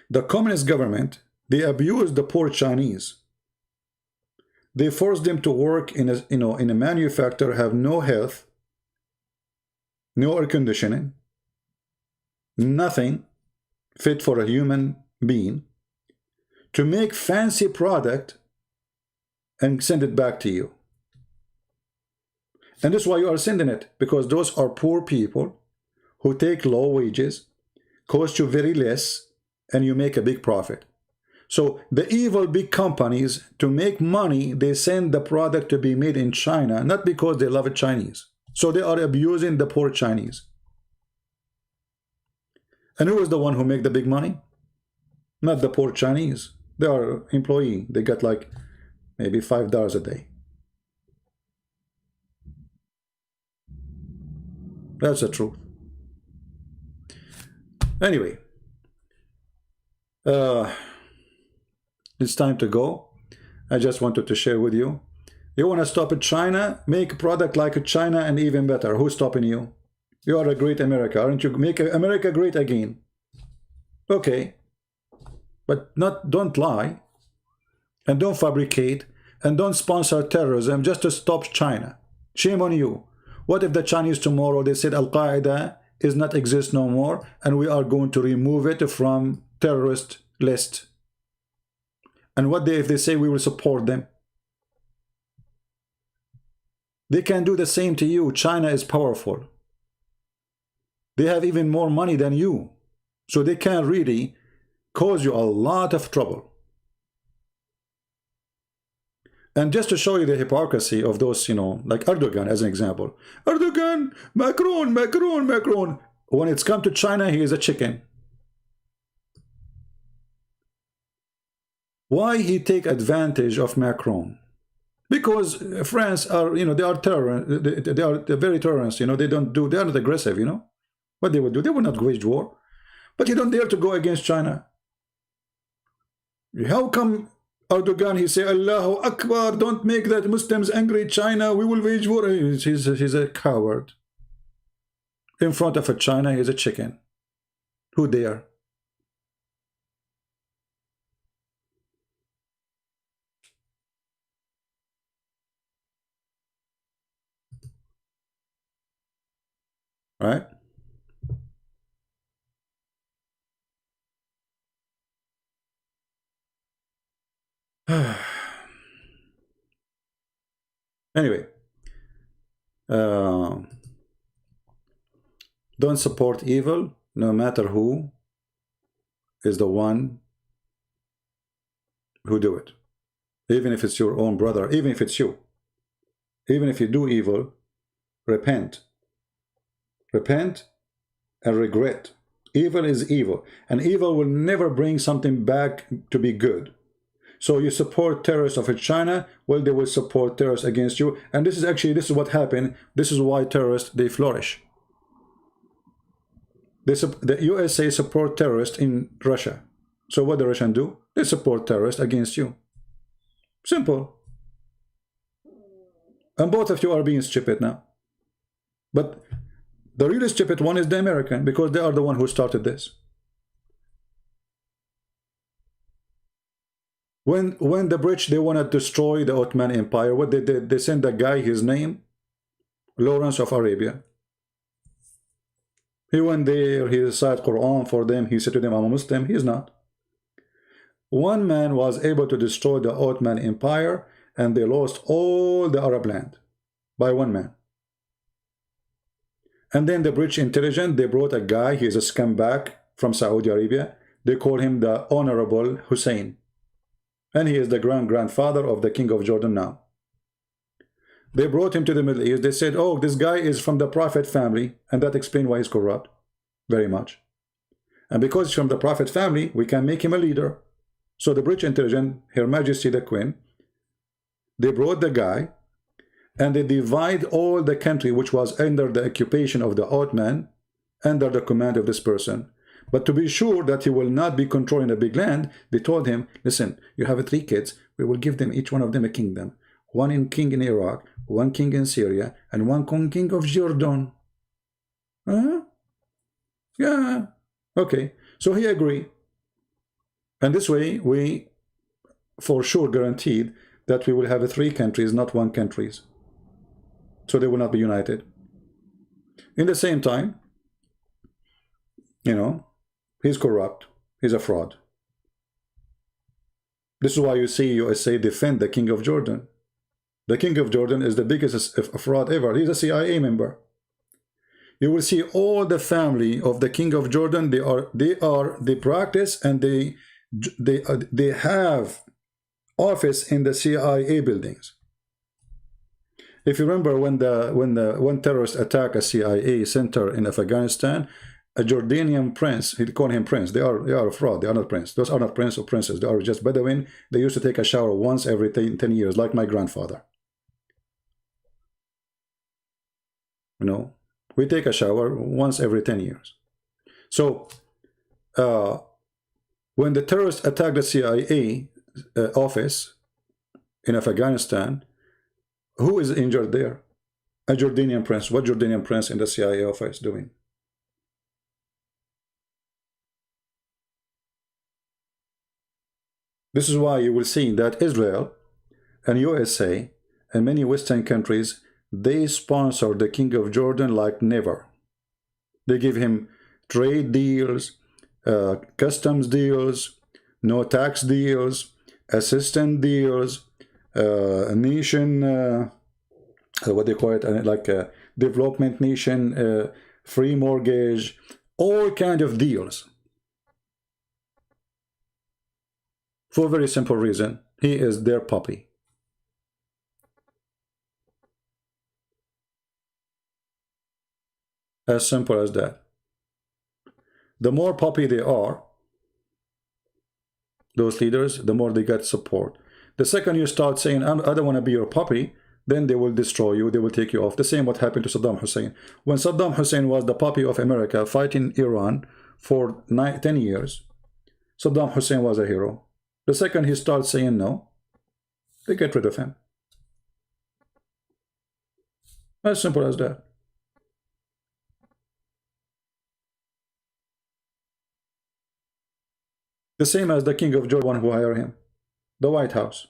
the communist government, they abuse the poor Chinese. They force them to work in a manufacturer, have no health, no air conditioning, nothing fit for a human being, to make fancy product and send it back to you. And that's why you are sending it, because those are poor people who take low wages, cost you very less, and you make a big profit. So the evil big companies, to make money, they send the product to be made in China, not because they love it Chinese. So they are abusing the poor Chinese. And who is the one who make the big money? Not the poor Chinese. They are employee. They get like maybe $5 a day. That's the truth. Anyway, it's time to go. I just wanted to share with you. You want to stop at China? Make a product like China and even better. Who's stopping you? You are a great America, aren't you? Make America great again. Okay. But don't lie. And don't fabricate. And don't sponsor terrorism just to stop China. Shame on you. What if the Chinese tomorrow, they said Al-Qaeda is not exist no more, and we are going to remove it from terrorist list? And what if they say we will support them? They can do the same to you. China is powerful. They have even more money than you. So they can really cause you a lot of trouble. And just to show you the hypocrisy of those, like Erdogan as an example. Erdogan, Macron, Macron, Macron. When it's come to China, he is a chicken. Why he take advantage of Macron? Because France are, they are terror. They're very terrorists. They are not aggressive. What they would do? They would not wage war. But you don't dare to go against China. How come Erdogan, he say, Allahu Akbar, don't make that Muslims angry, China, we will wage war. He's a coward. In front of a China, he's a chicken. Who dare? Right? Anyway, don't support evil, no matter who is the one who do it. Even if it's your own brother, even if it's you. Even if you do evil, repent. Repent and regret. Evil is evil, and evil will never bring something back to be good. So you support terrorists of China, well, they will support terrorists against you. And this is what happened. This is why terrorists, they flourish. The USA support terrorists in Russia. So what the Russians do? They support terrorists against you. Simple. And both of you are being stupid now. But the really stupid one is the American, because they are the one who started this. When the British, they want to destroy the Ottoman Empire, what they did, they sent a guy, his name, Lawrence of Arabia. He went there, he recited Quran for them, he said to them, I'm a Muslim. He's not. One man was able to destroy the Ottoman Empire, and they lost all the Arab land by one man. And then the British intelligence, they brought a guy, he's a scumbag from Saudi Arabia. They call him the Honorable Hussein. And he is the grandfather of the King of Jordan now. They brought him to the Middle East. They said, oh, this guy is from the Prophet family. And that explains why he's corrupt. Very much. And because he's from the Prophet family, we can make him a leader. So the British intelligence, Her Majesty the Queen, they brought the guy, and they divide all the country which was under the occupation of the Ottoman under the command of this person. But to be sure that he will not be controlling a big land, they told him, listen, you have 3 kids, we will give them, each one of them, a kingdom. One king in Iraq, one king in Syria, and one king of Jordan. Huh? Yeah. Okay. So he agreed. And this way, we for sure guaranteed that we will have 3 countries, not 1 country. So they will not be united. In the same time, you know, he's corrupt. He's a fraud. This is why you see USA defend the King of Jordan. The King of Jordan is the biggest fraud ever. He's a CIA member. You will see all the family of the King of Jordan. They practice, and they have office in the CIA buildings. If you remember when terrorists attack a CIA center in Afghanistan, a Jordanian prince, he called him prince. They are a fraud. They are not prince. Those are not prince or princess. They are just Bedouin. They used to take a shower once every 10 years, like my grandfather. You know, we take a shower once every 10 years. So, when the terrorists attacked the CIA office in Afghanistan, who is injured there? A Jordanian prince. What Jordanian prince in the CIA office doing? This is why you will see that Israel and USA and many Western countries, they sponsor the King of Jordan like never. They give him trade deals, customs deals, no tax deals, assistance deals, nation, what they call it, like a development nation, free mortgage, all kind of deals. For a very simple reason, he is their puppy. As simple as that. The more puppy they are, those leaders, the more they get support. The second you start saying, I don't want to be your puppy, then they will destroy you, they will take you off. The same what happened to Saddam Hussein. When Saddam Hussein was the puppy of America fighting Iran for 10 years, Saddam Hussein was a hero. The second he starts saying no, they get rid of him. As simple as that. The same as the King of Jordan who hired him, the White House.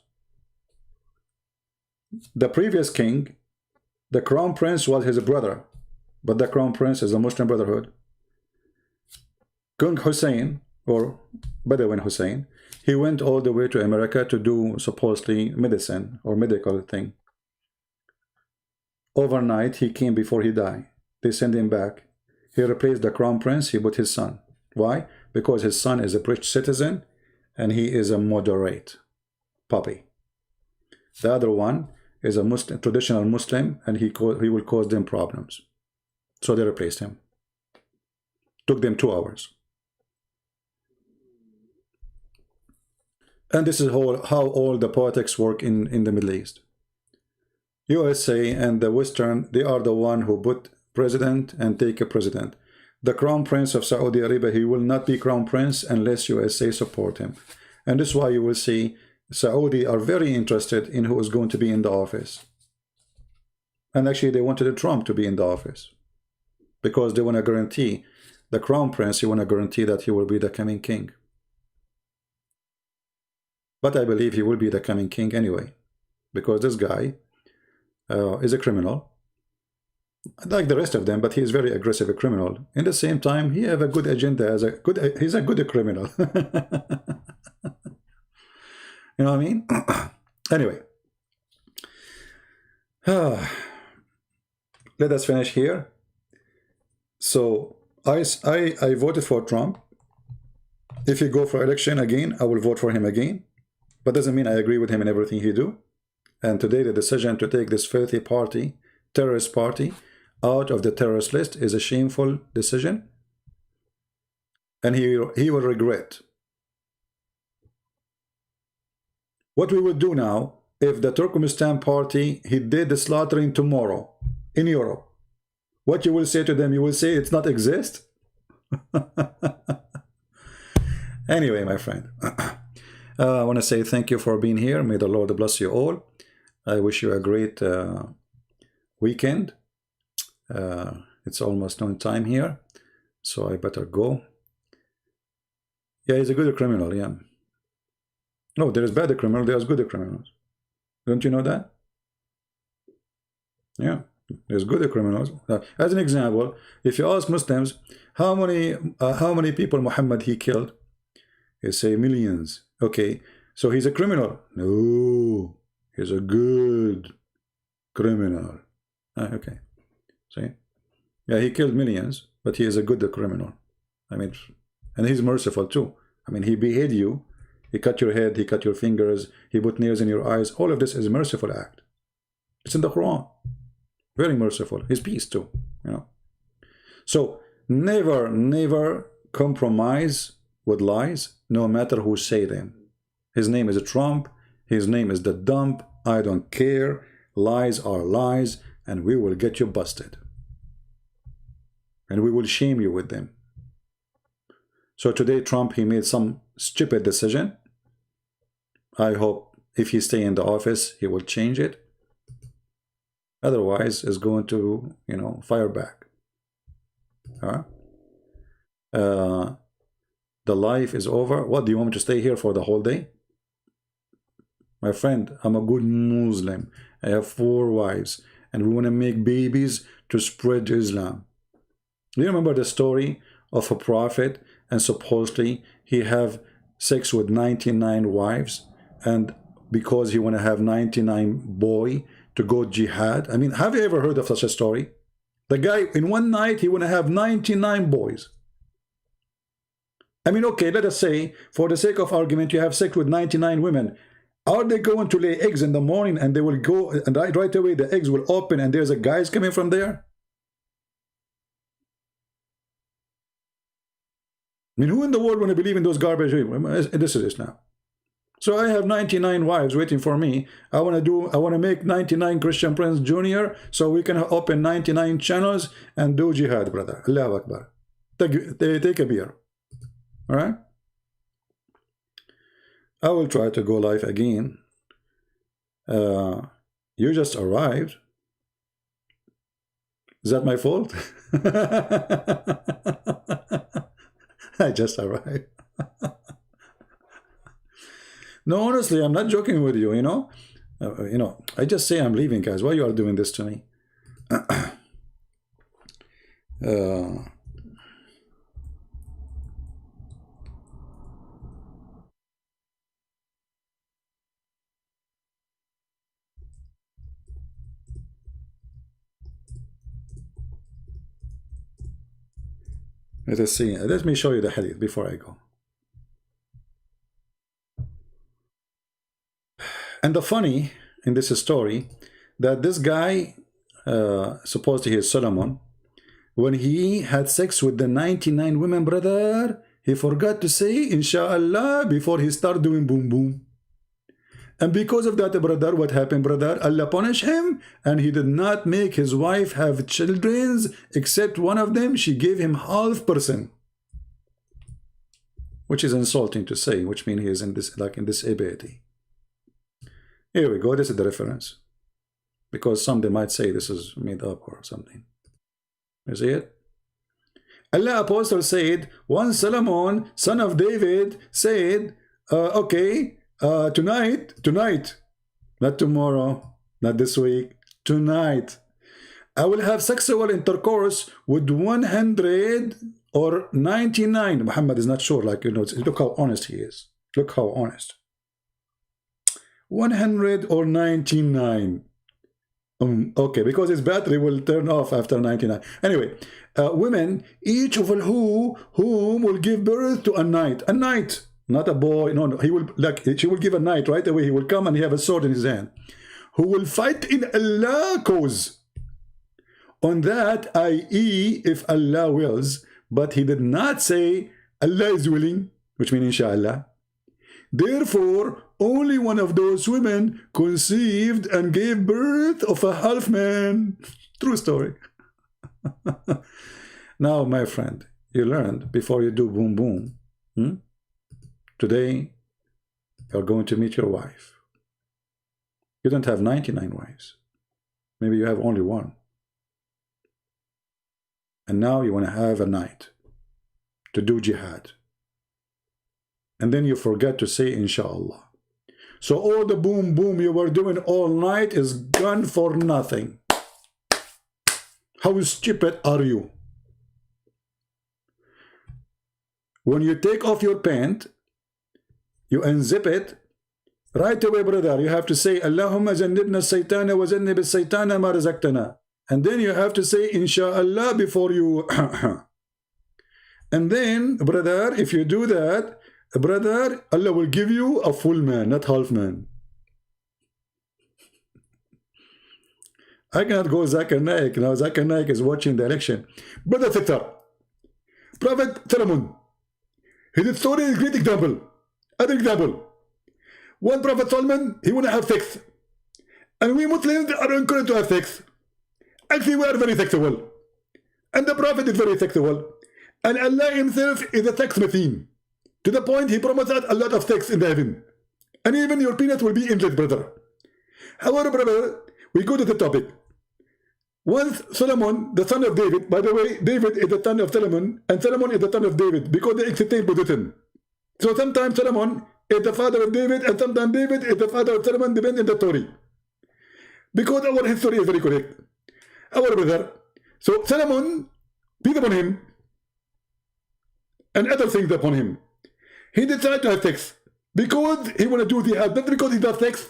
The previous king, the crown prince was his brother, but the crown prince is the Muslim Brotherhood. King Hussein, or Bedouin Hussein, he went all the way to America to do supposedly medicine or medical thing. Overnight, he came before he died. They sent him back. He replaced the crown prince, he put his son. Why? Because his son is a British citizen and he is a moderate puppy. The other one is a Muslim, traditional Muslim, and he will cause them problems. So they replaced him. Took them 2 hours. And this is how all the politics work in the Middle East. USA and the Western, they are the one who put president and take a president. The crown prince of Saudi Arabia, he will not be crown prince unless USA support him. And this is why you will see Saudi are very interested in who is going to be in the office. And actually, they wanted Trump to be in the office because they want to guarantee the crown prince. He want to guarantee that he will be the coming king. But I believe he will be the coming king anyway, because this guy is a criminal, like the rest of them. But he is very aggressive a criminal. In the same time, he have a good agenda. He's a good criminal. You know what I mean? Anyway, let us finish here. So I voted for Trump. If he go for election again, I will vote for him again. But doesn't mean I agree with him in everything he do. And today the decision to take this filthy party, terrorist party, out of the terrorist list is a shameful decision. And he will regret. What we will do now, if the Turkistan party, he did the slaughtering tomorrow in Europe, what you will say to them? You will say it's not exist? Anyway, my friend, I want to say thank you for being here. May the Lord bless you all. I wish you a great weekend. It's almost noon time here, so I better go. Yeah, he's a good criminal, yeah. No, there is bad criminal, there's good criminals. Don't you know that? Yeah, there's good criminals. As an example, if you ask Muslims, how many people Muhammad he killed? They say millions. Okay, so he's a criminal. No, he's a good criminal. Okay, see? Yeah, he killed millions, but he is a good criminal. I mean, and he's merciful too. I mean, he beheaded you. He cut your head, he cut your fingers, he put nails in your eyes. All of this is a merciful act. It's in the Quran. Very merciful. His peace too, you know. So never, never compromise with lies, no matter who say them. His name is Trump. His name is the dump. I don't care. Lies are lies, and we will get you busted. And we will shame you with them. So today Trump, he made some stupid decision. I hope if he stay in the office, he will change it. Otherwise, it's going to, you know, fire back. All right? The life is over. What, do you want me to stay here for the whole day? My friend, I'm a good Muslim. I have 4 wives. And we want to make babies to spread Islam. Do you remember the story of a prophet? And supposedly he have sex with 99 wives, and because he want to have 99 boy to go jihad. I mean, have you ever heard of such a story? The guy in one night he want to have 99 boys. I mean, okay, let us say for the sake of argument you have sex with 99 women. Are they going to lay eggs in the morning and they will go and right away the eggs will open and there's a guys coming from there? I mean, who in the world want to believe in those garbage? This is now. So I have 99 wives waiting for me. I want to make 99 Christian Prince Jr. so we can open 99 channels and do jihad, brother. Allahu Akbar. Take a beer. All right? I will try to go live again. You just arrived. Is that my fault? I just arrived. No, honestly, I'm not joking with you, you know. I just say I'm leaving, guys. Why you are doing this to me? Let us see. Let me show you the hadith before I go. And the funny in this story, that this guy, supposedly he is Solomon, when he had sex with the 99 women, brother, he forgot to say, Inshallah, before he started doing boom boom. And because of that, brother, what happened, brother? Allah punished him, and he did not make his wife have children, except one of them, she gave him half person. Which is insulting to say, which means he is in this, like in disability. Here we go, this is the reference. because some they might say this is made up or something. You see it? Allah Apostle said, once Solomon, son of David, said, okay, tonight, not tomorrow, not this week, tonight, I will have sexual intercourse with 100 or 99. Muhammad is not sure, like, you know, look how honest he is. Look how honest. 100 or 99. Okay, because his battery will turn off after 99. Anyway, women, each of whom will give birth to a knight, not a boy. No, he will, like, she will give a knight right away. He will come and he have a sword in his hand, who will fight in Allah's cause. On that, i.e., if Allah wills, but he did not say Allah is willing, which means inshallah. Therefore, only one of those women conceived and gave birth of a half man. True story. Now, my friend, you learned before you do boom boom. Today, you're going to meet your wife. You don't have 99 wives. Maybe you have only one. And now you want to have a night to do jihad. And then you forget to say inshallah. So all the boom boom you were doing all night is gone for nothing. How stupid are you? When you take off your pant, you unzip it, right away, brother, you have to say Allahumma jannibna saytana wa jannib saytana ma razaqtana. And then you have to say inshallah before you and then, brother, if you do that, brother, Allah will give you a full man, not half man. I cannot go Zakir Naik. Now Zakir Naik is watching the election. Brother Fitar, Prophet Solomon, his story is a great example. Other example. One Prophet Solomon, he want to have sex. And we Muslims are encouraged to have sex. Actually, we are very sexual. And the Prophet is very sexual. And Allah himself is a sex machine. To the point he promised us a lot of sex in the heaven. And even your penis will be endless, brother. However, brother, we go to the topic. Once Solomon, the son of David, by the way, David is the son of Solomon, and Solomon is the son of David, because they exchange position. So sometimes Solomon is the father of David, and sometimes David is the father of Solomon, depending on the story. Because our history is very correct. Our brother. So Solomon, peace upon him, and other things upon him, he decided to have sex because he want to do jihad, not because he does sex.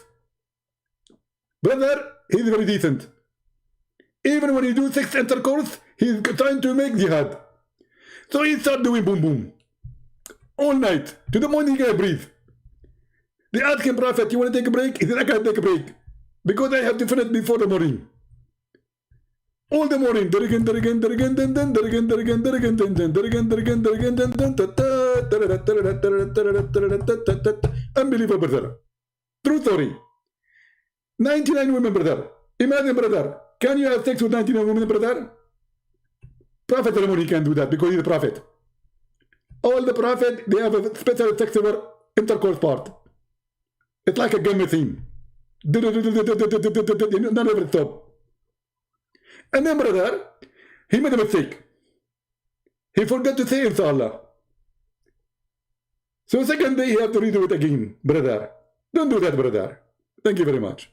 Brother, he's very decent. Even when he do sex intercourse, he's trying to make jihad. So he started doing boom boom all night to the morning he can breathe. They asked him, Prophet, you want to take a break? He said, I can't take a break because I have to finish before the morning. All the morning, unbelievable, brother. True story. 99 women, brother. Imagine, brother. Can you have sex with 99 women, brother? Prophet Solomon, he can do that because he's a prophet. All the prophet, they have a special sexual intercourse part. It's like a gun machine. None of it stop. And then, brother, he made a mistake. He forgot to say inshallah. So second day, he have to redo it again, brother. Don't do that, brother. Thank you very much.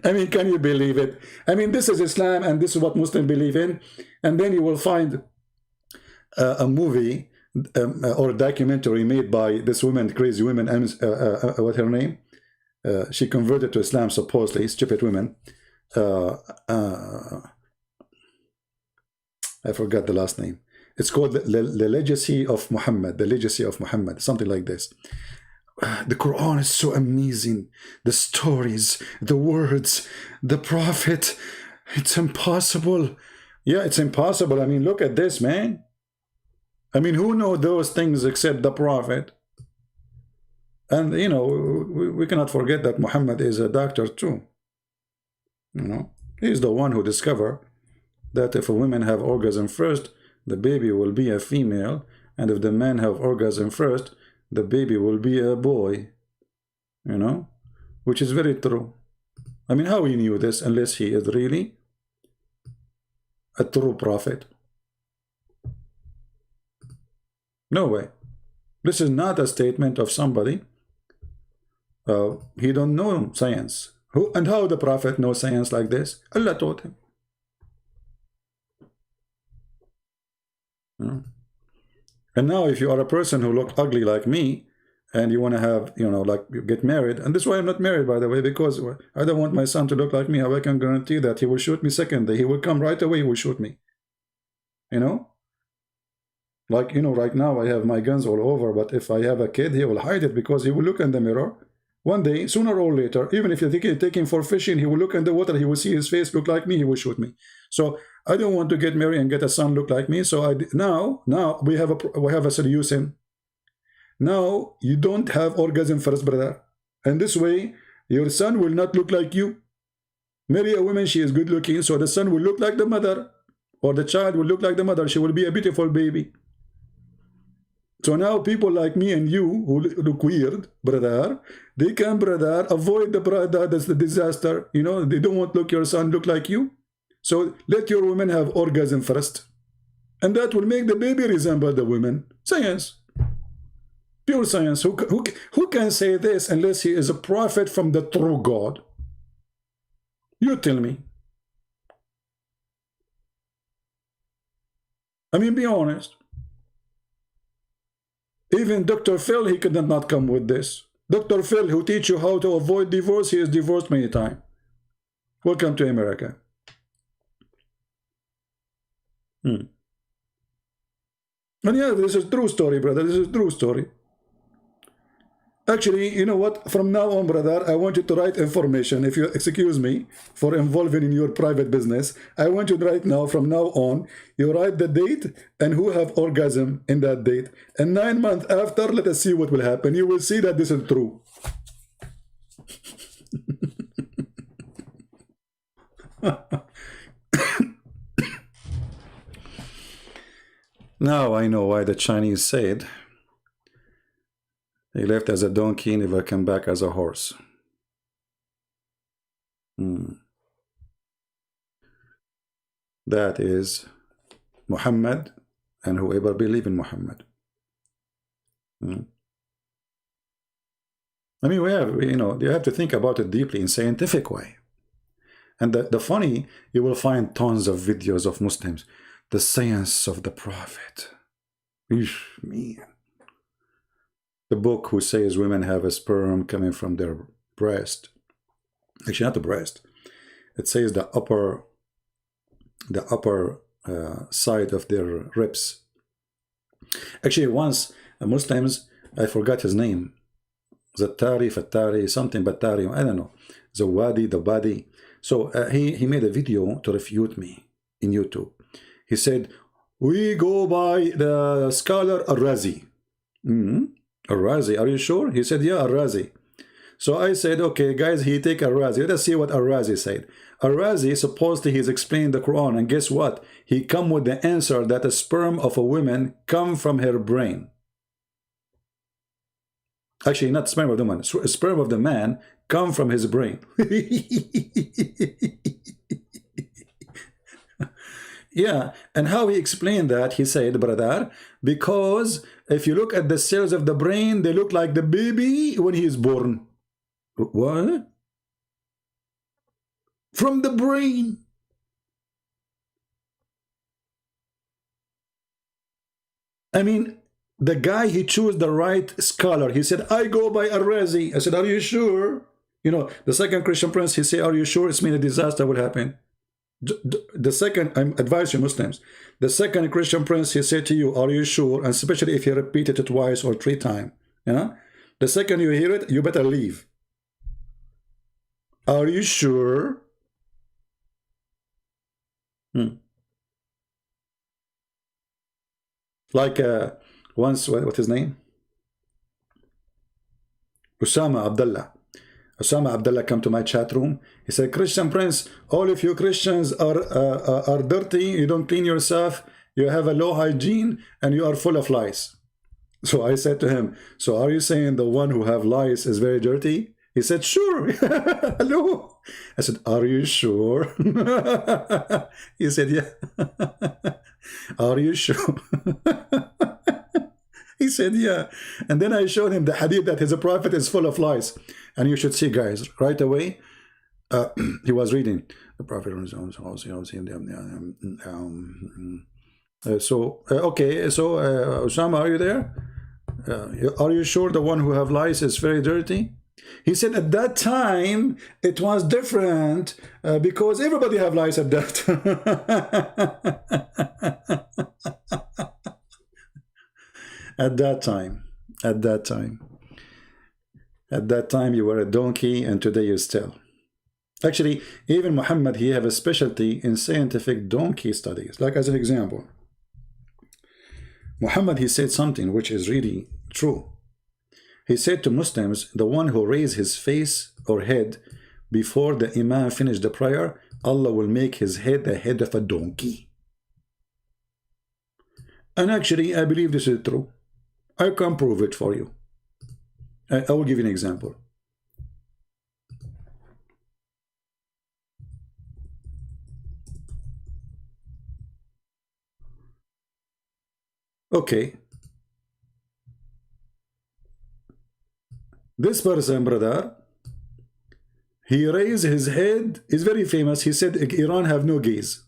I mean, can you believe it? I mean, this is Islam, and this is what Muslims believe in. And then you will find a movie or a documentary made by this woman, crazy woman, what's her name? She converted to Islam, supposedly, stupid woman. I forgot the last name. It's called the Legacy of Muhammad. The Legacy of Muhammad, something like this. The Quran is so amazing. The stories, the words, the Prophet. It's impossible. Yeah, it's impossible. I mean, look at this, man. I mean, who knows those things except the Prophet? And, you know, we cannot forget that Muhammad is a doctor too. You know, he's the one who discovered that if a woman have orgasm first, the baby will be a female, and if the man have orgasm first, the baby will be a boy. You know, which is very true. I mean, how he knew this unless he is really a true prophet? No way. This is not a statement of somebody. He don't know science. Who and how the prophet knows science like this? Allah taught him. And now if you are a person who look ugly like me, and you want to have, you know, like you get married, and this is why I'm not married, by the way, because I don't want my son to look like me. How I can guarantee that he will shoot me second day? He will come right away, he will shoot me. You know? Like, you know, right now I have my guns all over, but if I have a kid, he will hide it because he will look in the mirror. One day, sooner or later, even if you take him for fishing, he will look in the water, he will see his face look like me, he will shoot me. So I don't want to get married and get a son look like me. So now we have a solution. Now you don't have orgasm first, brother. And this way, your son will not look like you. Marry a woman, she is good looking, so the son will look like the mother. Or the child will look like the mother. She will be a beautiful baby. So now people like me and you who look weird, brother, they can, brother, avoid the disaster. You know, they don't want to look your son look like you. So let your woman have orgasm first. And that will make the baby resemble the woman. Science. Pure science. Who can say this unless he is a prophet from the true God? You tell me. I mean, be honest. Even Dr. Phil, he could not come with this. Dr. Phil, who teach you how to avoid divorce, he is divorced many times. Welcome to America. And yeah, this is true story, brother. This is true story. Actually, you know what? From now on, brother, I want you to write information. If you excuse me for involving in your private business, I want you to write now, from now on, you write the date and who have orgasm in that date. And 9 months after, let us see what will happen. You will see that this is true. Now I know why the Chinese said, he left as a donkey, never come back as a horse. That is Muhammad and whoever believe in Muhammad. I mean, you know, you have to think about it deeply in scientific way. And the funny, you will find tons of videos of Muslims. The science of the Prophet. Eesh, man. The book who says women have a sperm coming from their breast. Actually, not the breast. It says the upper side of their ribs. Actually, once Muslims, I forgot his name, Zattari, Fattari, something Battari, I don't know, Zawadi, the body. So he made a video to refute me in YouTube. He said, we go by the scholar Al-Razi. Al-Razi, are you sure? He said, yeah, Al-Razi. So I said, okay, guys, he take Al-Razi. Let us see what Al-Razi said. Al-Razi, supposedly he's explained the Quran, and guess what? He come with the answer that the sperm of a woman come from her brain. Actually, not sperm of the woman. Sperm of the man come from his brain. Yeah, and how he explained that, he said, brother, because if you look at the cells of the brain, they look like the baby when he is born. What? From the brain. I mean, the guy, he chose the right scholar. He said, I go by Al-Razi. I said, are you sure? You know, the second Christian prince, he said, are you sure? It's mean a disaster will happen. The second, I advise you Muslims, the second Christian prince, he said to you, are you sure? And especially if he repeated it twice or 3 times, you know, the second you hear it, you better leave. Are you sure? Like once, what his name? Osama Abdullah come to my chat room. He said, Christian Prince, all of you Christians are dirty. You don't clean yourself. You have a low hygiene and you are full of lice. So I said to him, so are you saying the one who have lice is very dirty? He said, sure. Hello. I said, are you sure? He said, yeah. Are you sure? He said, yeah. And then I showed him the hadith that his prophet is full of lies. And you should see, guys, right away, he was reading the prophet. Okay, so Osama, are you there? Are you sure the one who have lies is very dirty? He said at that time it was different because everybody have lies at that. At that time you were a donkey, and today you still. Actually, even Muhammad, he have a specialty in scientific donkey studies. Like as an example, Muhammad, he said something which is really true. He said to Muslims, the one who raise his face or head before the Imam finish the prayer, Allah will make his head the head of a donkey. And actually, I believe this is true. I can prove it for you. I will give you an example. Okay. This person, brother, he raised his head. He's very famous. He said Iran have no gays.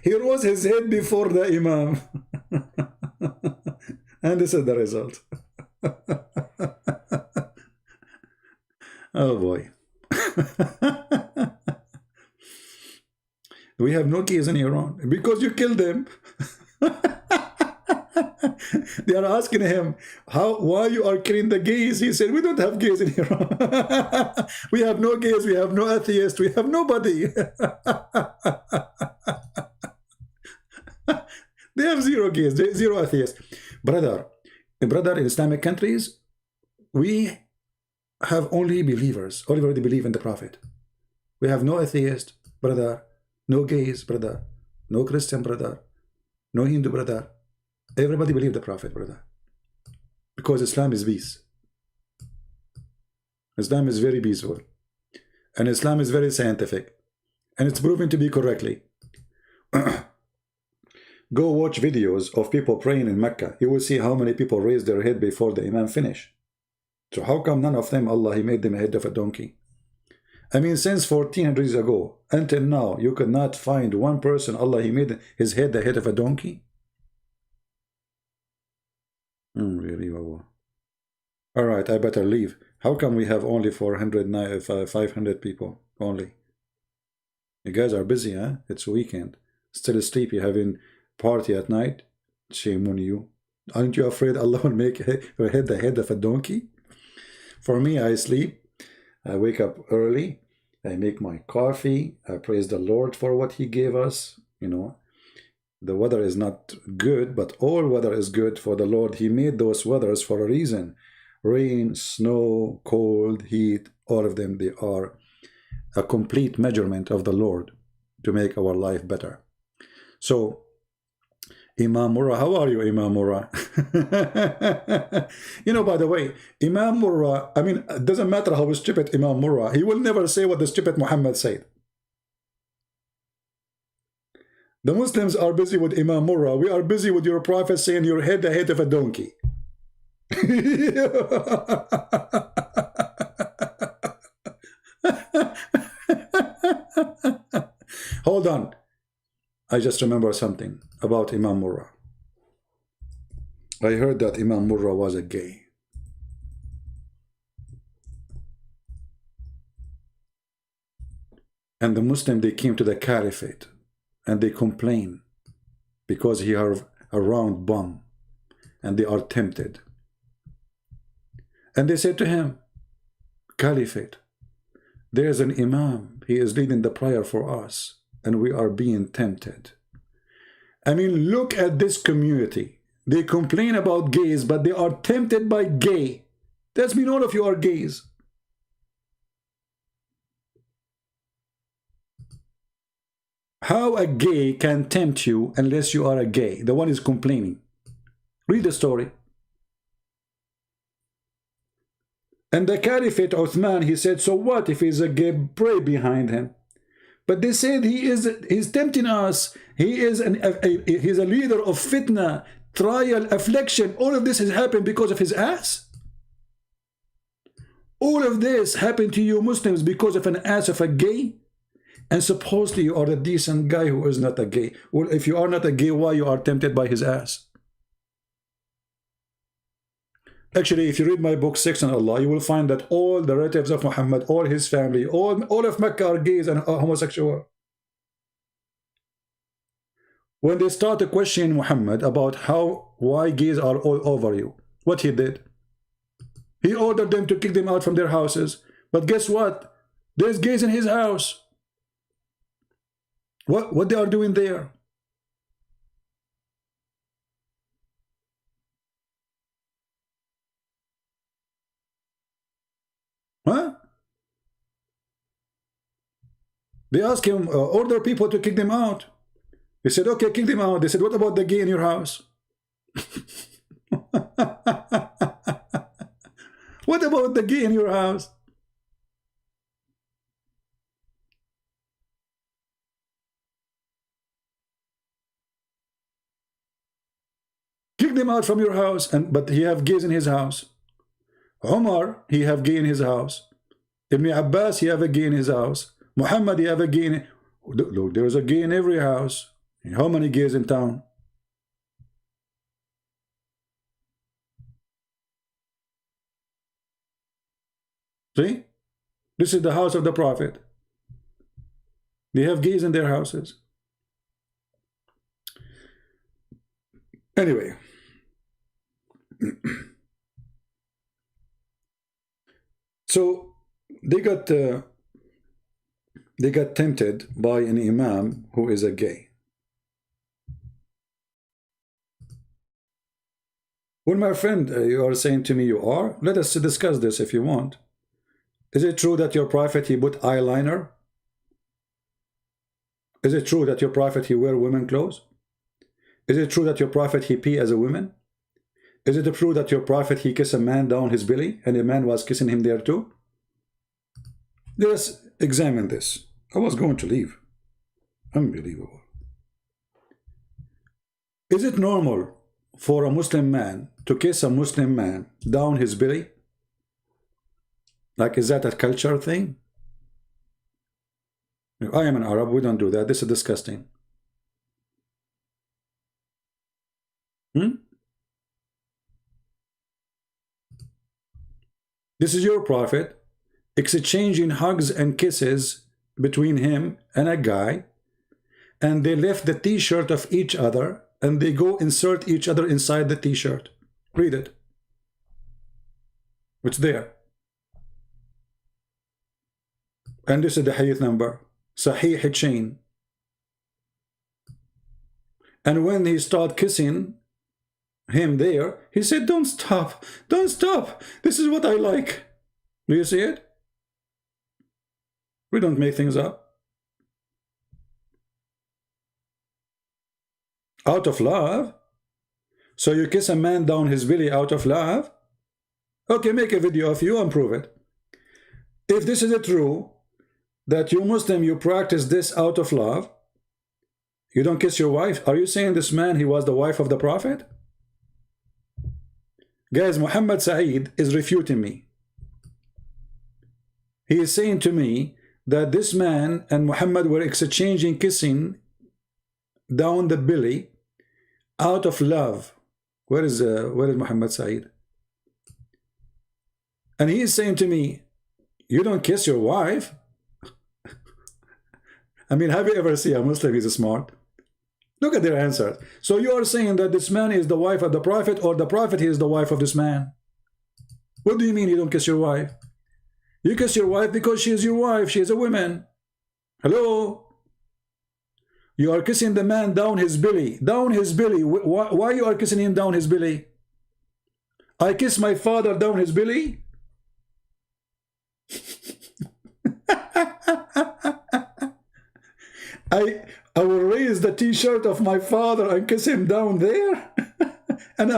He rose his head before the Imam. And this is the result. Oh boy. We have no gays in Iran because you killed them. They are asking him, why you are killing the gays? He said, we don't have gays in Iran. We have no gays, we have no atheists, we have nobody. They have zero gays, zero atheists. Brother, in Islamic countries, we have only believers, only they believe in the Prophet. We have no atheist, brother, no gays, brother, no Christian, brother, no Hindu, brother. Everybody believe the Prophet, brother. Because Islam is peace. Islam is very peaceful. And Islam is very scientific. And it's proven to be correctly. Go watch videos of people praying in Mecca. You will see how many people raise their head before the Imam finish. So how come none of them, Allah, He made them a head of a donkey? I mean, since 1400 years ago, until now, you could not find one person, Allah, He made his head the head of a donkey? Really? All right, I better leave. How come we have only 500 people only? You guys are busy, huh? It's a weekend. Still asleep, you're having party at night? Shame on you. Aren't you afraid Allah will make your head the head of a donkey? For me, I sleep. I wake up early. I make my coffee. I praise the Lord for what He gave us. You know, the weather is not good, but all weather is good for the Lord. He made those weathers for a reason. Rain, snow, cold, heat, all of them, they are a complete measurement of the Lord to make our life better. So, Imam Murrah, how are you, Imam Murrah? You know, by the way, Imam Murrah, I mean, it doesn't matter how stupid Imam Murrah, he will never say what the stupid Muhammad said. The Muslims are busy with Imam Murrah. We are busy with your prophet saying your head the head of a donkey. Hold on. I just remember something about Imam Murrah. I heard that Imam Murrah was a gay. And the Muslim, they came to the caliphate and they complain because he are a round bum and they are tempted. And they said to him, Caliphate, there is an Imam, he is leading the prayer for us and we are being tempted. I mean, look at this community. They complain about gays, but they are tempted by gay. That means all of you are gays. How a gay can tempt you unless you are a gay? The one is complaining. Read the story. And the Caliphate Uthman, he said, so what if he's a gay? Pray behind him. But they said he's tempting us. He's a leader of fitna, trial, affliction. All of this has happened because of his ass. All of this happened to you Muslims because of an ass of a gay. And supposedly you are a decent guy who is not a gay. Well, if you are not a gay, why you are tempted by his ass? Actually, if you read my book, Sex and Allah, you will find that all the relatives of Muhammad, all his family, all of Mecca are gays and homosexual. When they started questioning Muhammad about why gays are all over you, what he did? He ordered them to kick them out from their houses. But guess what? There's gays in his house. What they are doing there? Huh? They asked him, order people to kick them out. He said, okay, kick them out. They said, what about the gay in your house? What about the gay in your house? Kick them out from your house. But he have gays in his house. Umar, he have gay in his house. Ibn Abbas, he have a gay in his house. Muhammad, he have a gay in... Look, there's a gay in every house. How many gays in town? See? This is the house of the Prophet. They have gays in their houses. Anyway. So they got tempted by an imam who is a gay. Well, my friend, you are saying to me you are. Let us discuss this if you want. Is it true that your prophet, he put eyeliner? Is it true that your prophet, he wear women clothes? Is it true that your prophet, he pee as a woman? Is it true that your prophet, he kiss a man down his belly and a man was kissing him there too? Let us examine this. I was going to leave. Unbelievable. Is it normal for a Muslim man to kiss a Muslim man down his belly? Like, is that a culture thing? I am an Arab, we don't do that. This is disgusting. This is your prophet exchanging hugs and kisses between him and a guy, and they left the t-shirt of each other and they go insert each other inside the t-shirt. Read it. It's there. And this is the hadith number, Sahih chain. And when he started kissing him there, he said, don't stop, don't stop. This is what I like. Do you see it? We don't make things up. Out of love? So you kiss a man down his belly out of love? Okay, make a video of you and prove it. If this is true, that you Muslim, you practice this out of love, you don't kiss your wife, are you saying this man, he was the wife of the Prophet? Guys, Muhammad Saeed is refuting me. He is saying to me that this man and Muhammad were exchanging kissing down the belly out of love. Where is Muhammad Saeed? And he is saying to me, you don't kiss your wife? I mean, have you ever seen a Muslim is smart? Look at their answers. So you are saying that this man is the wife of the Prophet, or the Prophet is the wife of this man? What do you mean you don't kiss your wife? You kiss your wife because she is your wife. She is a woman. Hello? You are kissing the man down his belly. Down his belly. Why you are kissing him down his belly? I kiss my father down his belly? I will raise the t-shirt of my father and kiss him down there. And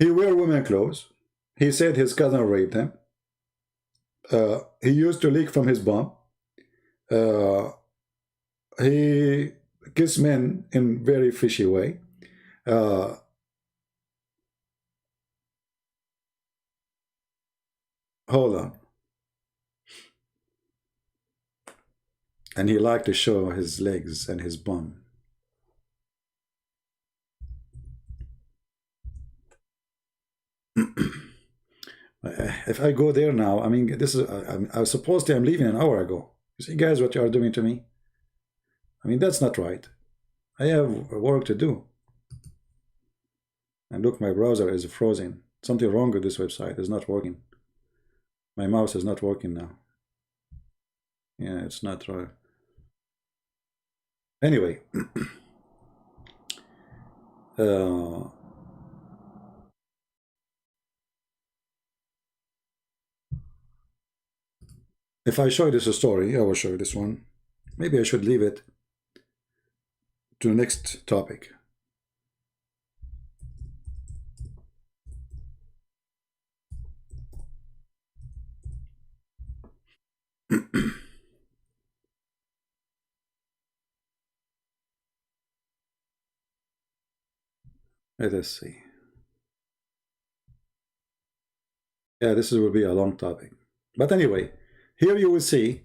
He wear women clothes. He said his cousin raped him. He used to leak from his bum. He kissed men in very fishy way. Hold on. And he liked to show his legs and his bum. If I go there now, I mean, this is, I was supposed to, I'm leaving an hour ago. You see, guys, what you are doing to me? I mean, that's not right. I have work to do. And look, my browser is frozen. Something wrong with this website. It's not working. My mouse is not working now. Yeah, it's not right. Anyway. If I show you this story, I will show you this one. Maybe I should leave it to the next topic. Let us see. Yeah, this will be a long topic. But anyway, here you will see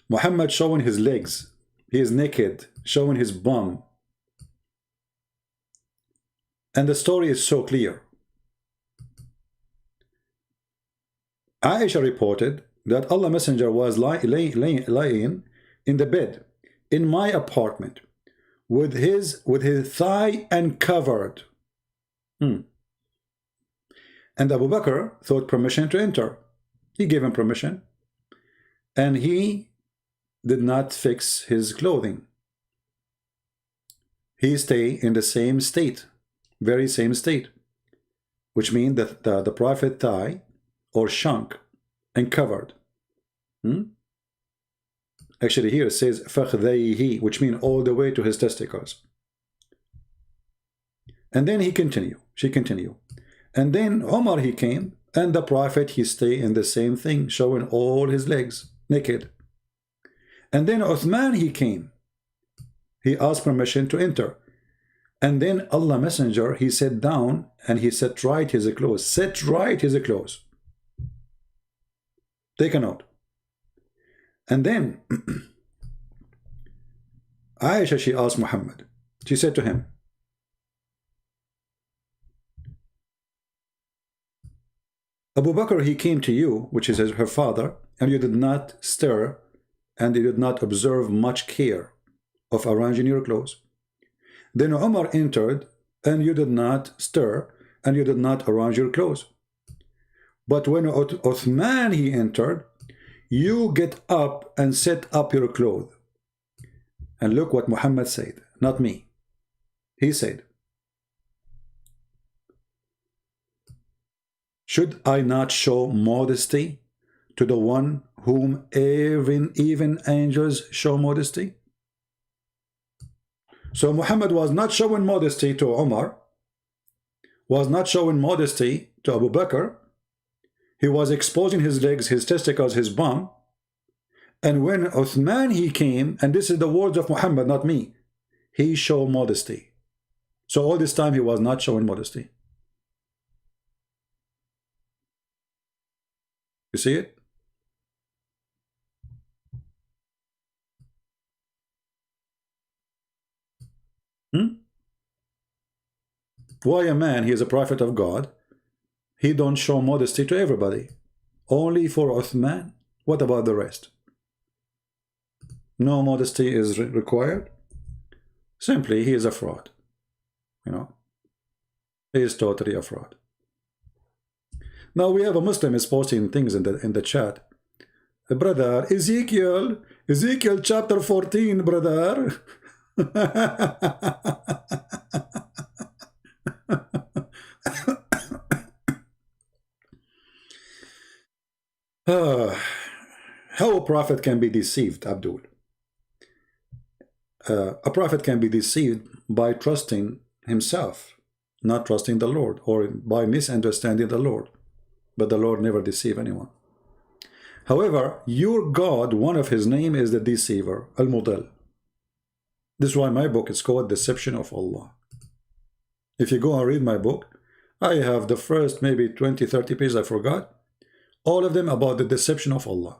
Muhammad showing his legs. He is naked, showing his bum. And the story is so clear. Aisha reported that Allah Messenger was lying in the bed in my apartment with his thigh uncovered. And Abu Bakr thought permission to enter. He gave him permission. And he did not fix his clothing. He stayed in the same state, very same state, which means that the Prophet thigh or shank and covered. Actually here it says فَخْذَيْهِ, which means all the way to his testicles. And then she continued. And then Omar he came, and the Prophet he stayed in the same thing, showing all his legs, naked. And then Uthman he came. He asked permission to enter. And then Allah Messenger, he sat down and he set right his clothes. Set right his clothes. Take a note. And then Aisha, she asked Muhammad. She said to him, Abu Bakr, he came to you, which is her father, and you did not stir and you did not observe much care of arranging your clothes. Then Umar entered, and you did not stir and you did not arrange your clothes. But when Uthman he entered, you get up and set up your clothes. And look what Muhammad said, not me. He said, should I not show modesty to the one whom even angels show modesty? So Muhammad was not showing modesty to Umar, was not showing modesty to Abu Bakr. He was exposing his legs, his testicles, his bum. And when Uthman he came, and this is the words of Muhammad, not me, he showed modesty. So all this time he was not showing modesty. You see it? Why a man, he is a prophet of God, he don't show modesty to everybody? Only for Uthman? What about the rest? No modesty is required? Simply, he is a fraud. You know? He is totally a fraud. Now we have a Muslim is posting things in the chat. Brother, Ezekiel chapter 14, brother. How a prophet can be deceived, Abdul? A prophet can be deceived by trusting himself, not trusting the Lord, or by misunderstanding the Lord. But the Lord never deceives anyone. However, your God, one of his name is the deceiver, Al-Mudal. This is why my book is called Deception of Allah. If you go and read my book, I have the first maybe 20-30 pages, I forgot, all of them about the deception of Allah.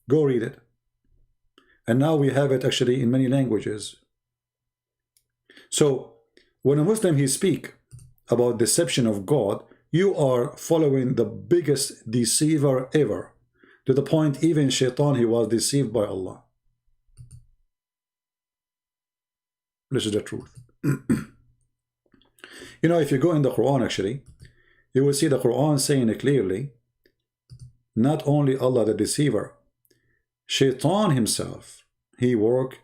Go read it. And now we have it actually in many languages. So when a Muslim he speak about deception of God, you are following the biggest deceiver ever, to the point even Shaitan, he was deceived by Allah. This is the truth. You know, if you go in the Quran actually, you will see the Quran saying it clearly, not only Allah the deceiver, Shaitan himself, he work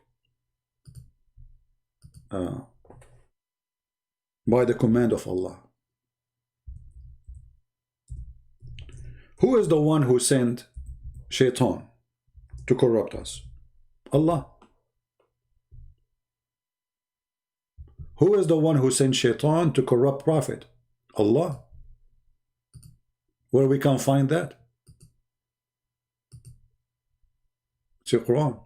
by the command of Allah. Who is the one who sent Shaitan to corrupt us? Allah. Who is the one who sent Shaitan to corrupt Prophet? Allah. Where we can find that? It's your Quran.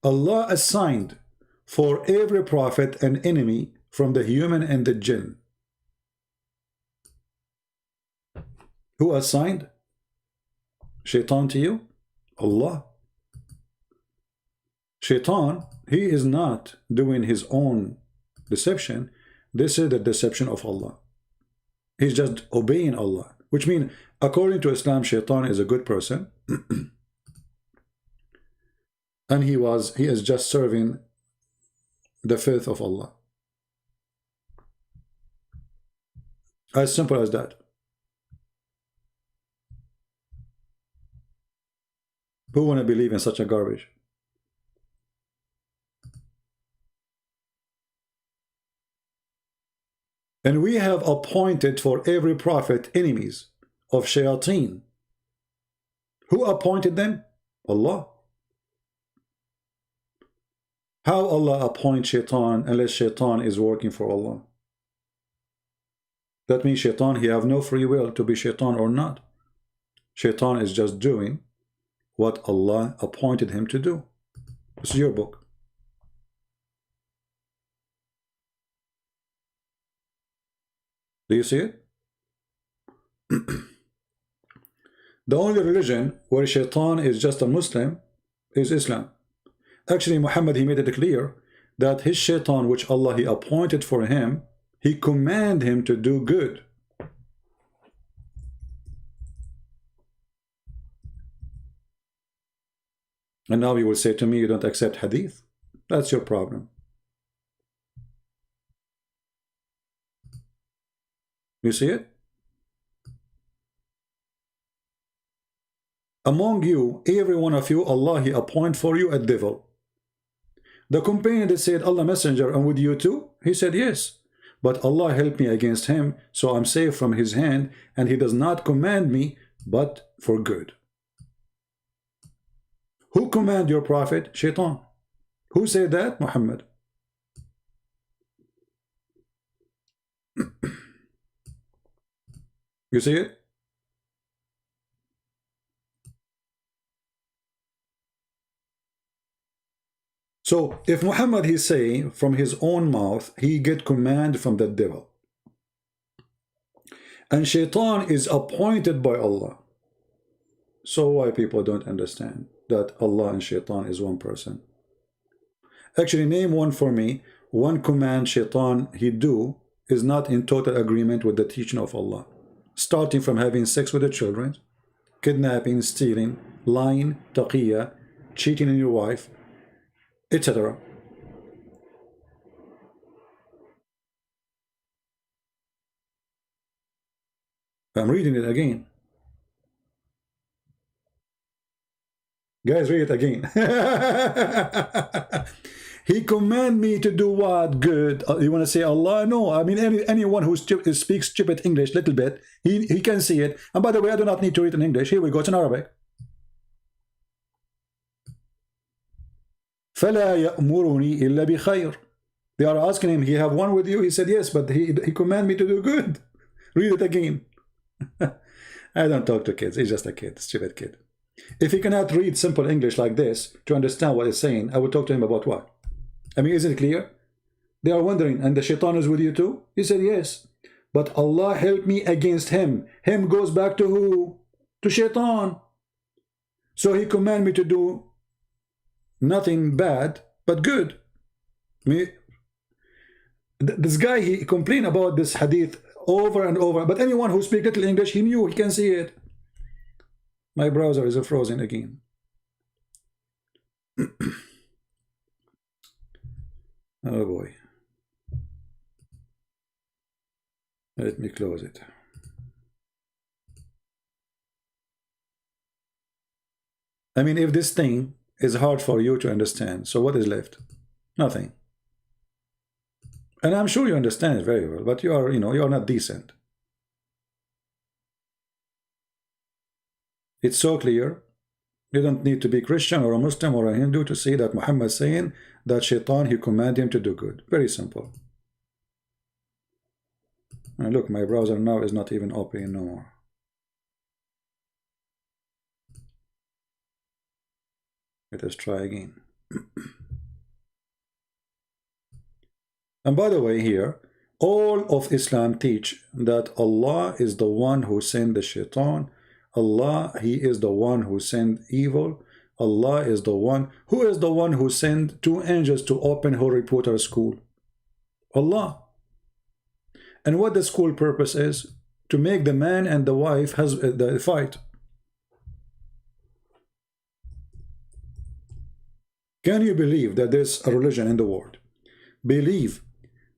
Allah assigned for every prophet an enemy from the human and the jinn. Who assigned Shaitan to you? Allah. Shaitan, he is not doing his own deception. This is the deception of Allah. He's just obeying Allah, which means according to Islam, Shaitan is a good person. And he is just serving the faith of Allah. As simple as that. Who want to believe in such a garbage? And we have appointed for every prophet enemies of shayateen. Who appointed them? Allah. How Allah appoint shaitan unless shaitan is working for Allah? That means shaitan, he have no free will to be shaitan or not. Shaitan is just doing what Allah appointed him to do. This is your book. Do you see it? The only religion where shaitan is just a Muslim is Islam. Actually, Muhammad, he made it clear that his shaitan, which Allah he appointed for him, he commanded him to do good. And now you will say to me, you don't accept hadith? That's your problem. You see it? Among you, every one of you, Allah he appoint for you a devil. The companion that said, Allah Messenger, and with you too? He said, yes. But Allah helped me against him, so I'm safe from his hand, and he does not command me, but for good. Who command your prophet? Shaitan. Who said that? Muhammad. You see it? So if Muhammad he say from his own mouth, he get command from the devil, and shaitan is appointed by Allah, so why people don't understand that Allah and shaitan is one person? Actually, name one for me. One command shaitan he do is not in total agreement with the teaching of Allah, starting from having sex with the children, kidnapping, stealing, lying, taqiyya, cheating on your wife, etc. I'm reading it again. Guys, read it again. He command me to do what? Good. You want to say Allah? No. I mean, anyone who speaks stupid English little bit, he can see it. And by the way, I do not need to read in English. Here we go. It's in Arabic. فلا يأمرني إلا بخير. They are asking him, he have one with you? He said, yes, but he command me to do good. Read it again. I don't talk to kids. He's just a kid, stupid kid. If he cannot read simple English like this to understand what he's saying, I would talk to him about what? I mean, is it clear? They are wondering, and the shaitan is with you too? He said, yes. But Allah help me against him. Him goes back to who? To shaitan. So he command me to do nothing bad, but good. This guy, he complained about this hadith over and over. But anyone who speaks little English, he knew, he can see it. My browser is frozen again. Oh boy. Let me close it. I mean, if this thing is hard for you to understand, so what is left? Nothing. And I'm sure you understand it very well, but you are, you are not decent. It's so clear. You don't need to be Christian or a Muslim or a Hindu to see that Muhammad is saying that shaitan, he commanded him to do good. Very simple. And look, my browser now is not even opening no more. Let us try again. And by the way, here, all of Islam teach that Allah is the one who sent the shaitan. Allah, he is the one who sent evil. Allah is the one. Who is the one who sent 2 angels to open Harry Potter school? Allah. And what the school purpose is? To make the man and the wife has the fight. Can you believe that there's a religion in the world? Believe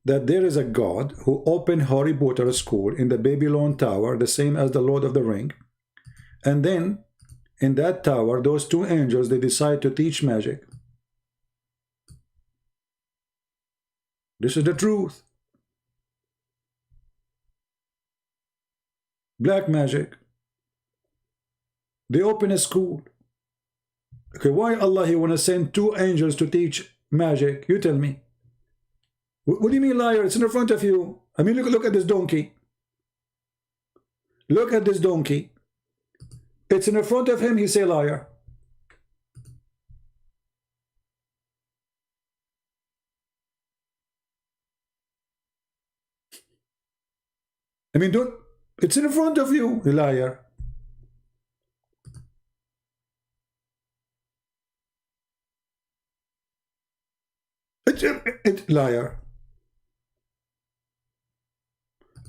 that there is a God who opened Harry Potter school in the Babylon Tower, the same as the Lord of the Ring. And then, in that tower, those 2 angels, they decide to teach magic. This is the truth. Black magic. They open a school. Okay, why Allah, he want to send 2 angels to teach magic? You tell me. What do you mean, liar? It's in front of you. I mean, look at this donkey. Look at this donkey. It's in front of him, he say liar. I mean, it's in front of you, liar. Liar.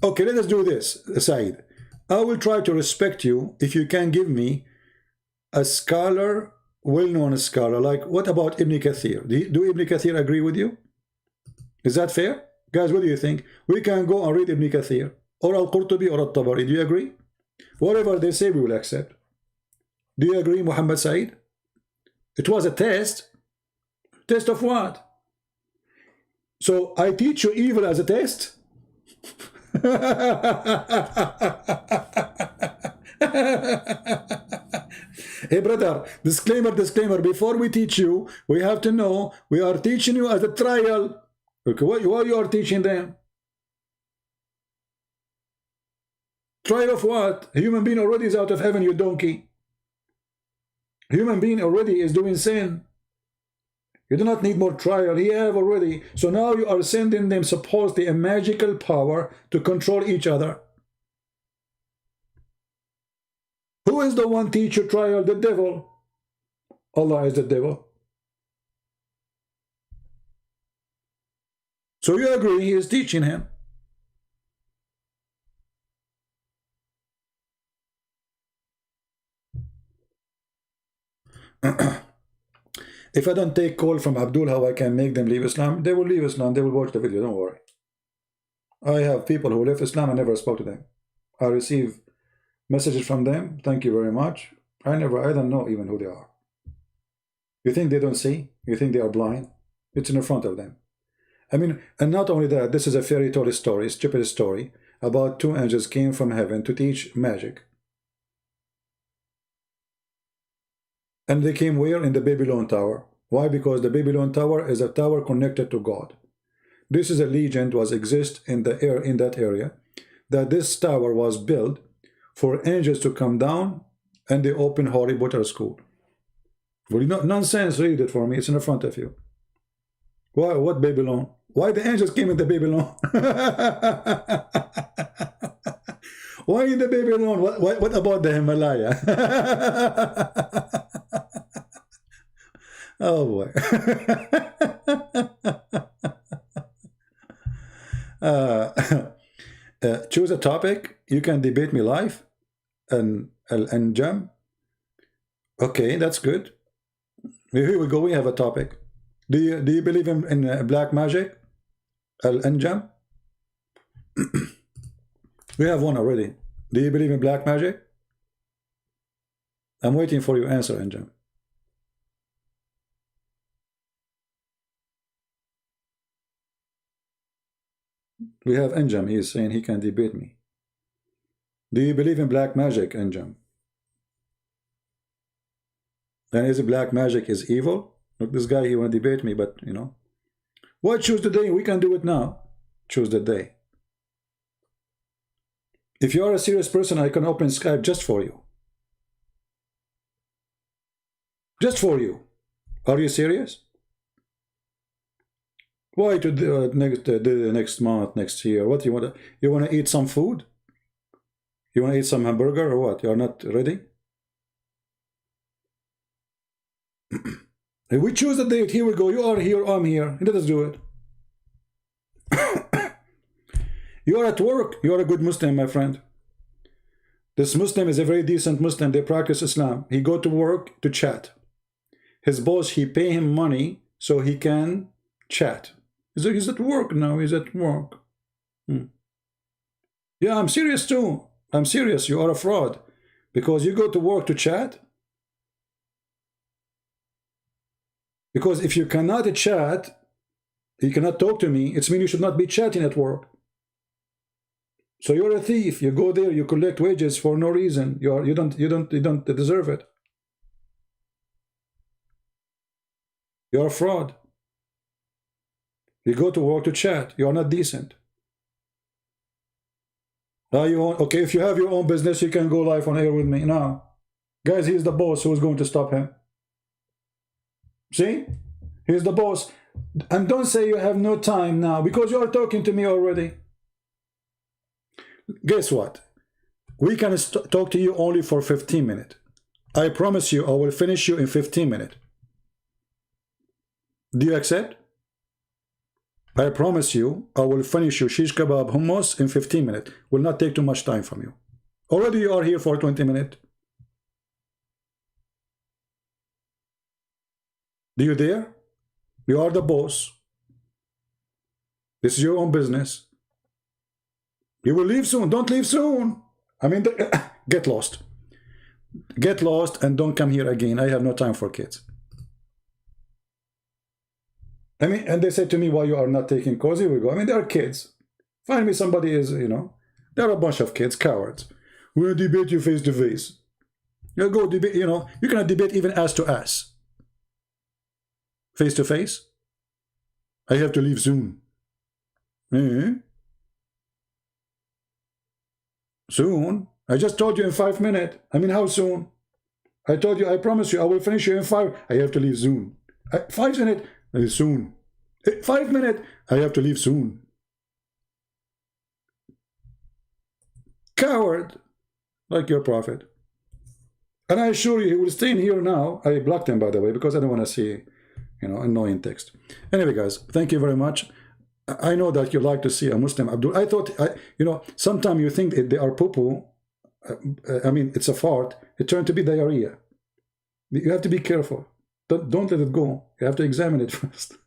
Okay, let us do this, Said. I will try to respect you if you can give me a scholar, well-known scholar, like what about Ibn Kathir? Do Ibn Kathir agree with you? Is that fair? Guys, what do you think? We can go and read Ibn Kathir, or Al-Qurtubi, or Al-Tabari. Do you agree? Whatever they say, we will accept. Do you agree, Muhammad Said? It was a test. Test of what? So I teach you evil as a test? Hey brother, disclaimer, before we teach you, we have to know we are teaching you as a trial. Okay, what you are teaching them? Trial of what? A human being already is out of heaven, you donkey. A human being already is doing sin. You do not need more trial. He have already. So now you are sending them supposedly a magical power to control each other. Who is the one teacher trial? The devil. Allah is the devil. So you agree he is teaching him. If I don't take call from Abdul how I can make them leave Islam, they will leave Islam. They will watch the video. Don't worry. I have people who left Islam. I never spoke to them. I receive messages from them. Thank you very much. I don't know even who they are. You think they don't see? You think they are blind? It's in front of them. I mean, and not only that, this is a fairy tale story, stupid story, about 2 angels came from heaven to teach magic. And they came where? In the Babylon Tower. Why? Because the Babylon Tower is a tower connected to God. this is a legend was exist in the air in that area, that this tower was built for angels to come down and they open Harry Potter school. Well, you know, nonsense, read it for me. It's in the front of you. Why? What Babylon? Why the angels came in the Babylon? Why in the Babylon? What about the Himalaya? Oh boy. Choose a topic. You can debate me live and jam. Okay, that's good. Here we go. We have a topic. Do you believe in black magic? Al-Anjam? We have one already. Do you believe in black magic? I'm waiting for your answer, Anjam. We have Anjam. He is saying he can debate me. Do you believe in black magic, Anjam? And is it black magic is evil? Look, this guy, he want to debate me, but you know. Why choose the day? We can do it now. Choose the day. If you are a serious person, I can open Skype just for you. Just for you. Are you serious? Why to the next month, next year? What you want to? You want to eat some food? You want to eat some hamburger or what? You are not ready? If we choose the date, here we go. You are here, I'm here. Let us do it. You are at work. You are a good Muslim, my friend. This Muslim is a very decent Muslim. They practice Islam. He go to work to chat. His boss, he pay him money so he can chat. He's at work now. He's at work. Yeah, I'm serious too. I'm serious. You are a fraud. Because you go to work to chat. Because if you cannot chat, you cannot talk to me, it means you should not be chatting at work. So you're a thief. You go there, you collect wages for no reason. You don't deserve it. You're a fraud. You go to work to chat. You are not decent. Okay, if you have your own business, you can go live on air with me. Now, guys, he's the boss. Who's going to stop him? See? Here's the boss. And don't say you have no time now, because you are talking to me already. Guess what? We can talk to you only for 15 minutes. I promise you I will finish you in 15 minutes. Do you accept? I promise you I will finish you shish kebab hummus in 15 minutes. Will not take too much time from you. Already you are here for 20 minutes. Do you dare? You are the boss. This is your own business. You will leave soon. Don't leave soon. I mean, get lost. Get lost and don't come here again. I have no time for kids. I mean, and they said to me, why you are not taking calls? Here we go. I mean, they are kids. Find me somebody is, you know, there are a bunch of kids, cowards. We'll debate you face to face. You go debate, you know, you cannot debate even ass to ass. Face to face? I have to leave soon. Soon? I just told you in 5 minutes. I mean, how soon? I told you, I promise you, I will finish you in 5. I have to leave soon. 5 minutes? Soon. 5 minutes? I have to leave soon. Coward. Like your prophet. And I assure you, he will stay in here now. I blocked him, by the way, because I don't want to see, you know, annoying text. Anyway, guys, thank you very much. I know that you like to see a Muslim Abdul. I thought, you know, sometimes you think they are poo-poo. I mean, it's a fart. It turned to be diarrhea. You have to be careful. Don't let it go. You have to examine it first.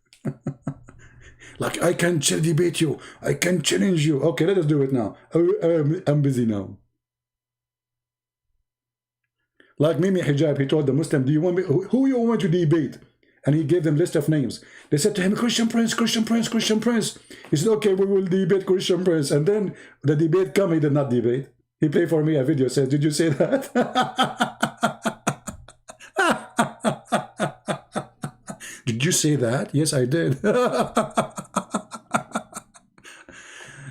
Like, I can debate you. I can challenge you. Okay, let us do it now. I'm busy now. Like Mimi Hijab, he told the Muslim, do you want me, who you want to debate? And he gave them list of names. They said to him, Christian Prince, Christian Prince, Christian Prince. He said, okay, we will debate Christian Prince. And then the debate came, he did not debate. He played for me a video, says, did you say that? Did you say that? Yes, I did.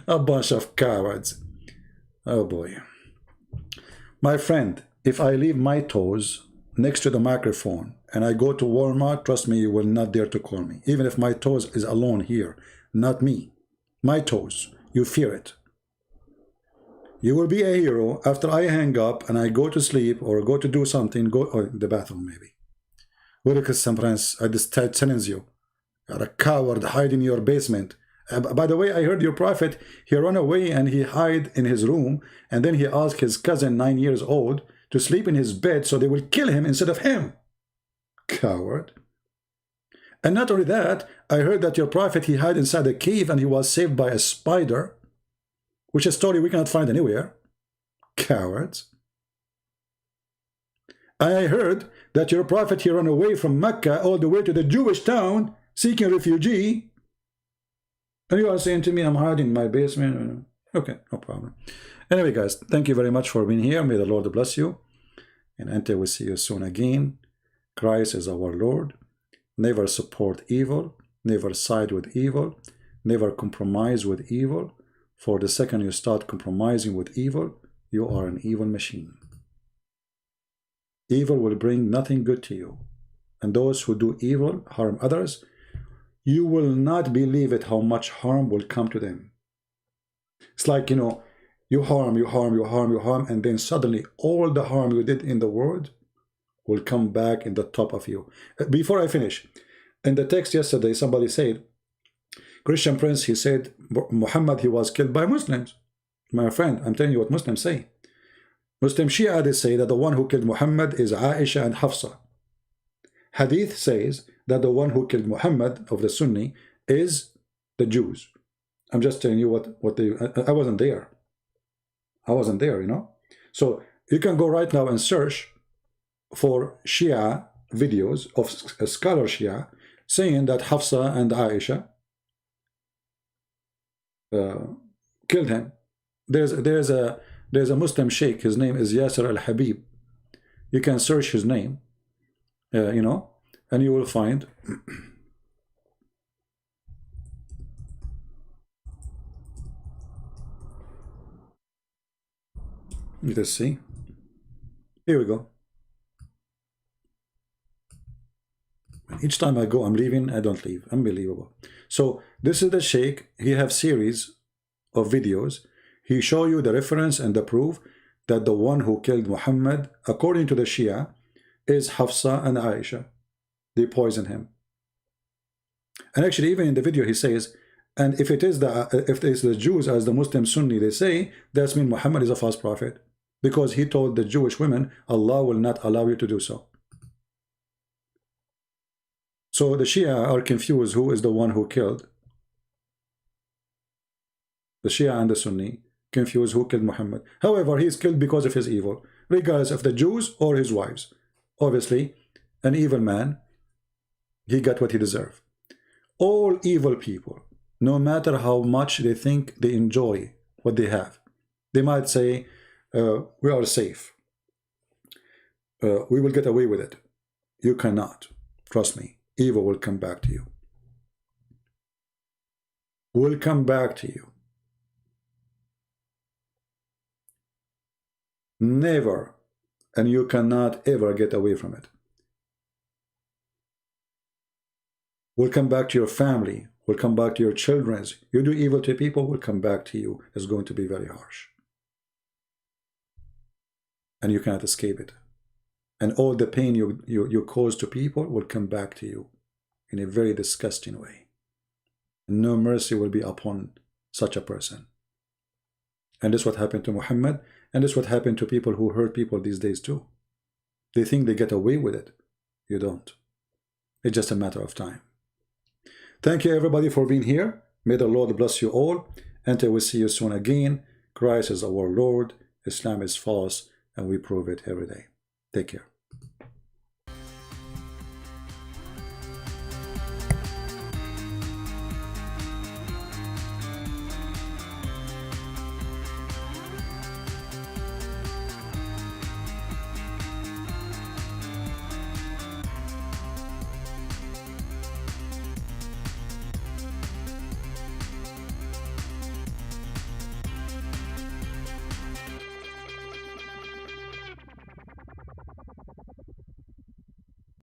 A bunch of cowards. Oh boy. My friend, if I leave my toes next to the microphone and I go to Walmart, trust me, you will not dare to call me. Even if my toes is alone here, not me. My toes, you fear it. You will be a hero after I hang up and I go to sleep or go to do something, go or the bathroom maybe. Because sometimes I just challenge you. You're a coward, hide in your basement. By the way, I heard your prophet, he ran away and he hid in his room, and then he asked his cousin, 9 years old, to sleep in his bed so they will kill him instead of him. Coward. And not only that, I heard that your prophet, he hid inside a cave and he was saved by a spider, which is a story we cannot find anywhere. Cowards. And I heard that your prophet, he ran away from Mecca all the way to the Jewish town, seeking refugee. And you are saying to me, I'm hiding in my basement. Okay, no problem. Anyway, guys, thank you very much for being here. May the Lord bless you. And until we see you soon again, Christ is our Lord. Never support evil. Never side with evil. Never compromise with evil. For the second you start compromising with evil, you are an evil machine. Evil will bring nothing good to you. And those who do evil, harm others, you will not believe it how much harm will come to them. It's like, you know, you harm, and then suddenly all the harm you did in the world will come back in the top of you. Before I finish, in the text yesterday, somebody said, Christian Prince, he said, Muhammad, he was killed by Muslims. My friend, I'm telling you what Muslims say. Muslim Shia, they say that the one who killed Muhammad is Aisha and Hafsa. Hadith says that the one who killed Muhammad of the Sunni is the Jews. I'm just telling you what they... I wasn't there. I wasn't there, you know. So you can go right now and search for Shia videos of scholar Shia saying that Hafsa and Aisha killed him. There's a Muslim sheikh. His name is Yasser al-Habib. You can search his name, you know, and you will find let's see. Here we go. Each time I go, I'm leaving, I don't leave. Unbelievable. So this is the sheikh. He have series of videos. He show you the reference and the proof that the one who killed Muhammad, according to the Shia, is Hafsa and Aisha. They poison him. And actually, even in the video, he says, and if it is the Jews as the Muslim Sunni, they say, that means Muhammad is a false prophet. Because he told the Jewish women, Allah will not allow you to do so. So the Shia are confused who is the one who killed. The Shia and the Sunni confused who killed Muhammad. However, he is killed because of his evil, regardless of the Jews or his wives. Obviously, an evil man, he got what he deserved. All evil people, no matter how much they think they enjoy what they have, they might say, we are safe. We will get away with it. You cannot. Trust me. Evil will come back to you. Will come back to you. Never. And you cannot ever get away from it. Will come back to your family. Will come back to your children. You do evil to people, will come back to you. It's going to be very harsh. And you cannot escape it. And all the pain you cause to people will come back to you in a very disgusting way. No mercy will be upon such a person. And this is what happened to Muhammad, and this is what happened to people who hurt people these days too. They think they get away with it. You don't. It's just a matter of time. Thank you everybody for being here. May the Lord bless you all. Until we see you soon again. Christ is our Lord. Islam is false, and we prove it every day. Take care.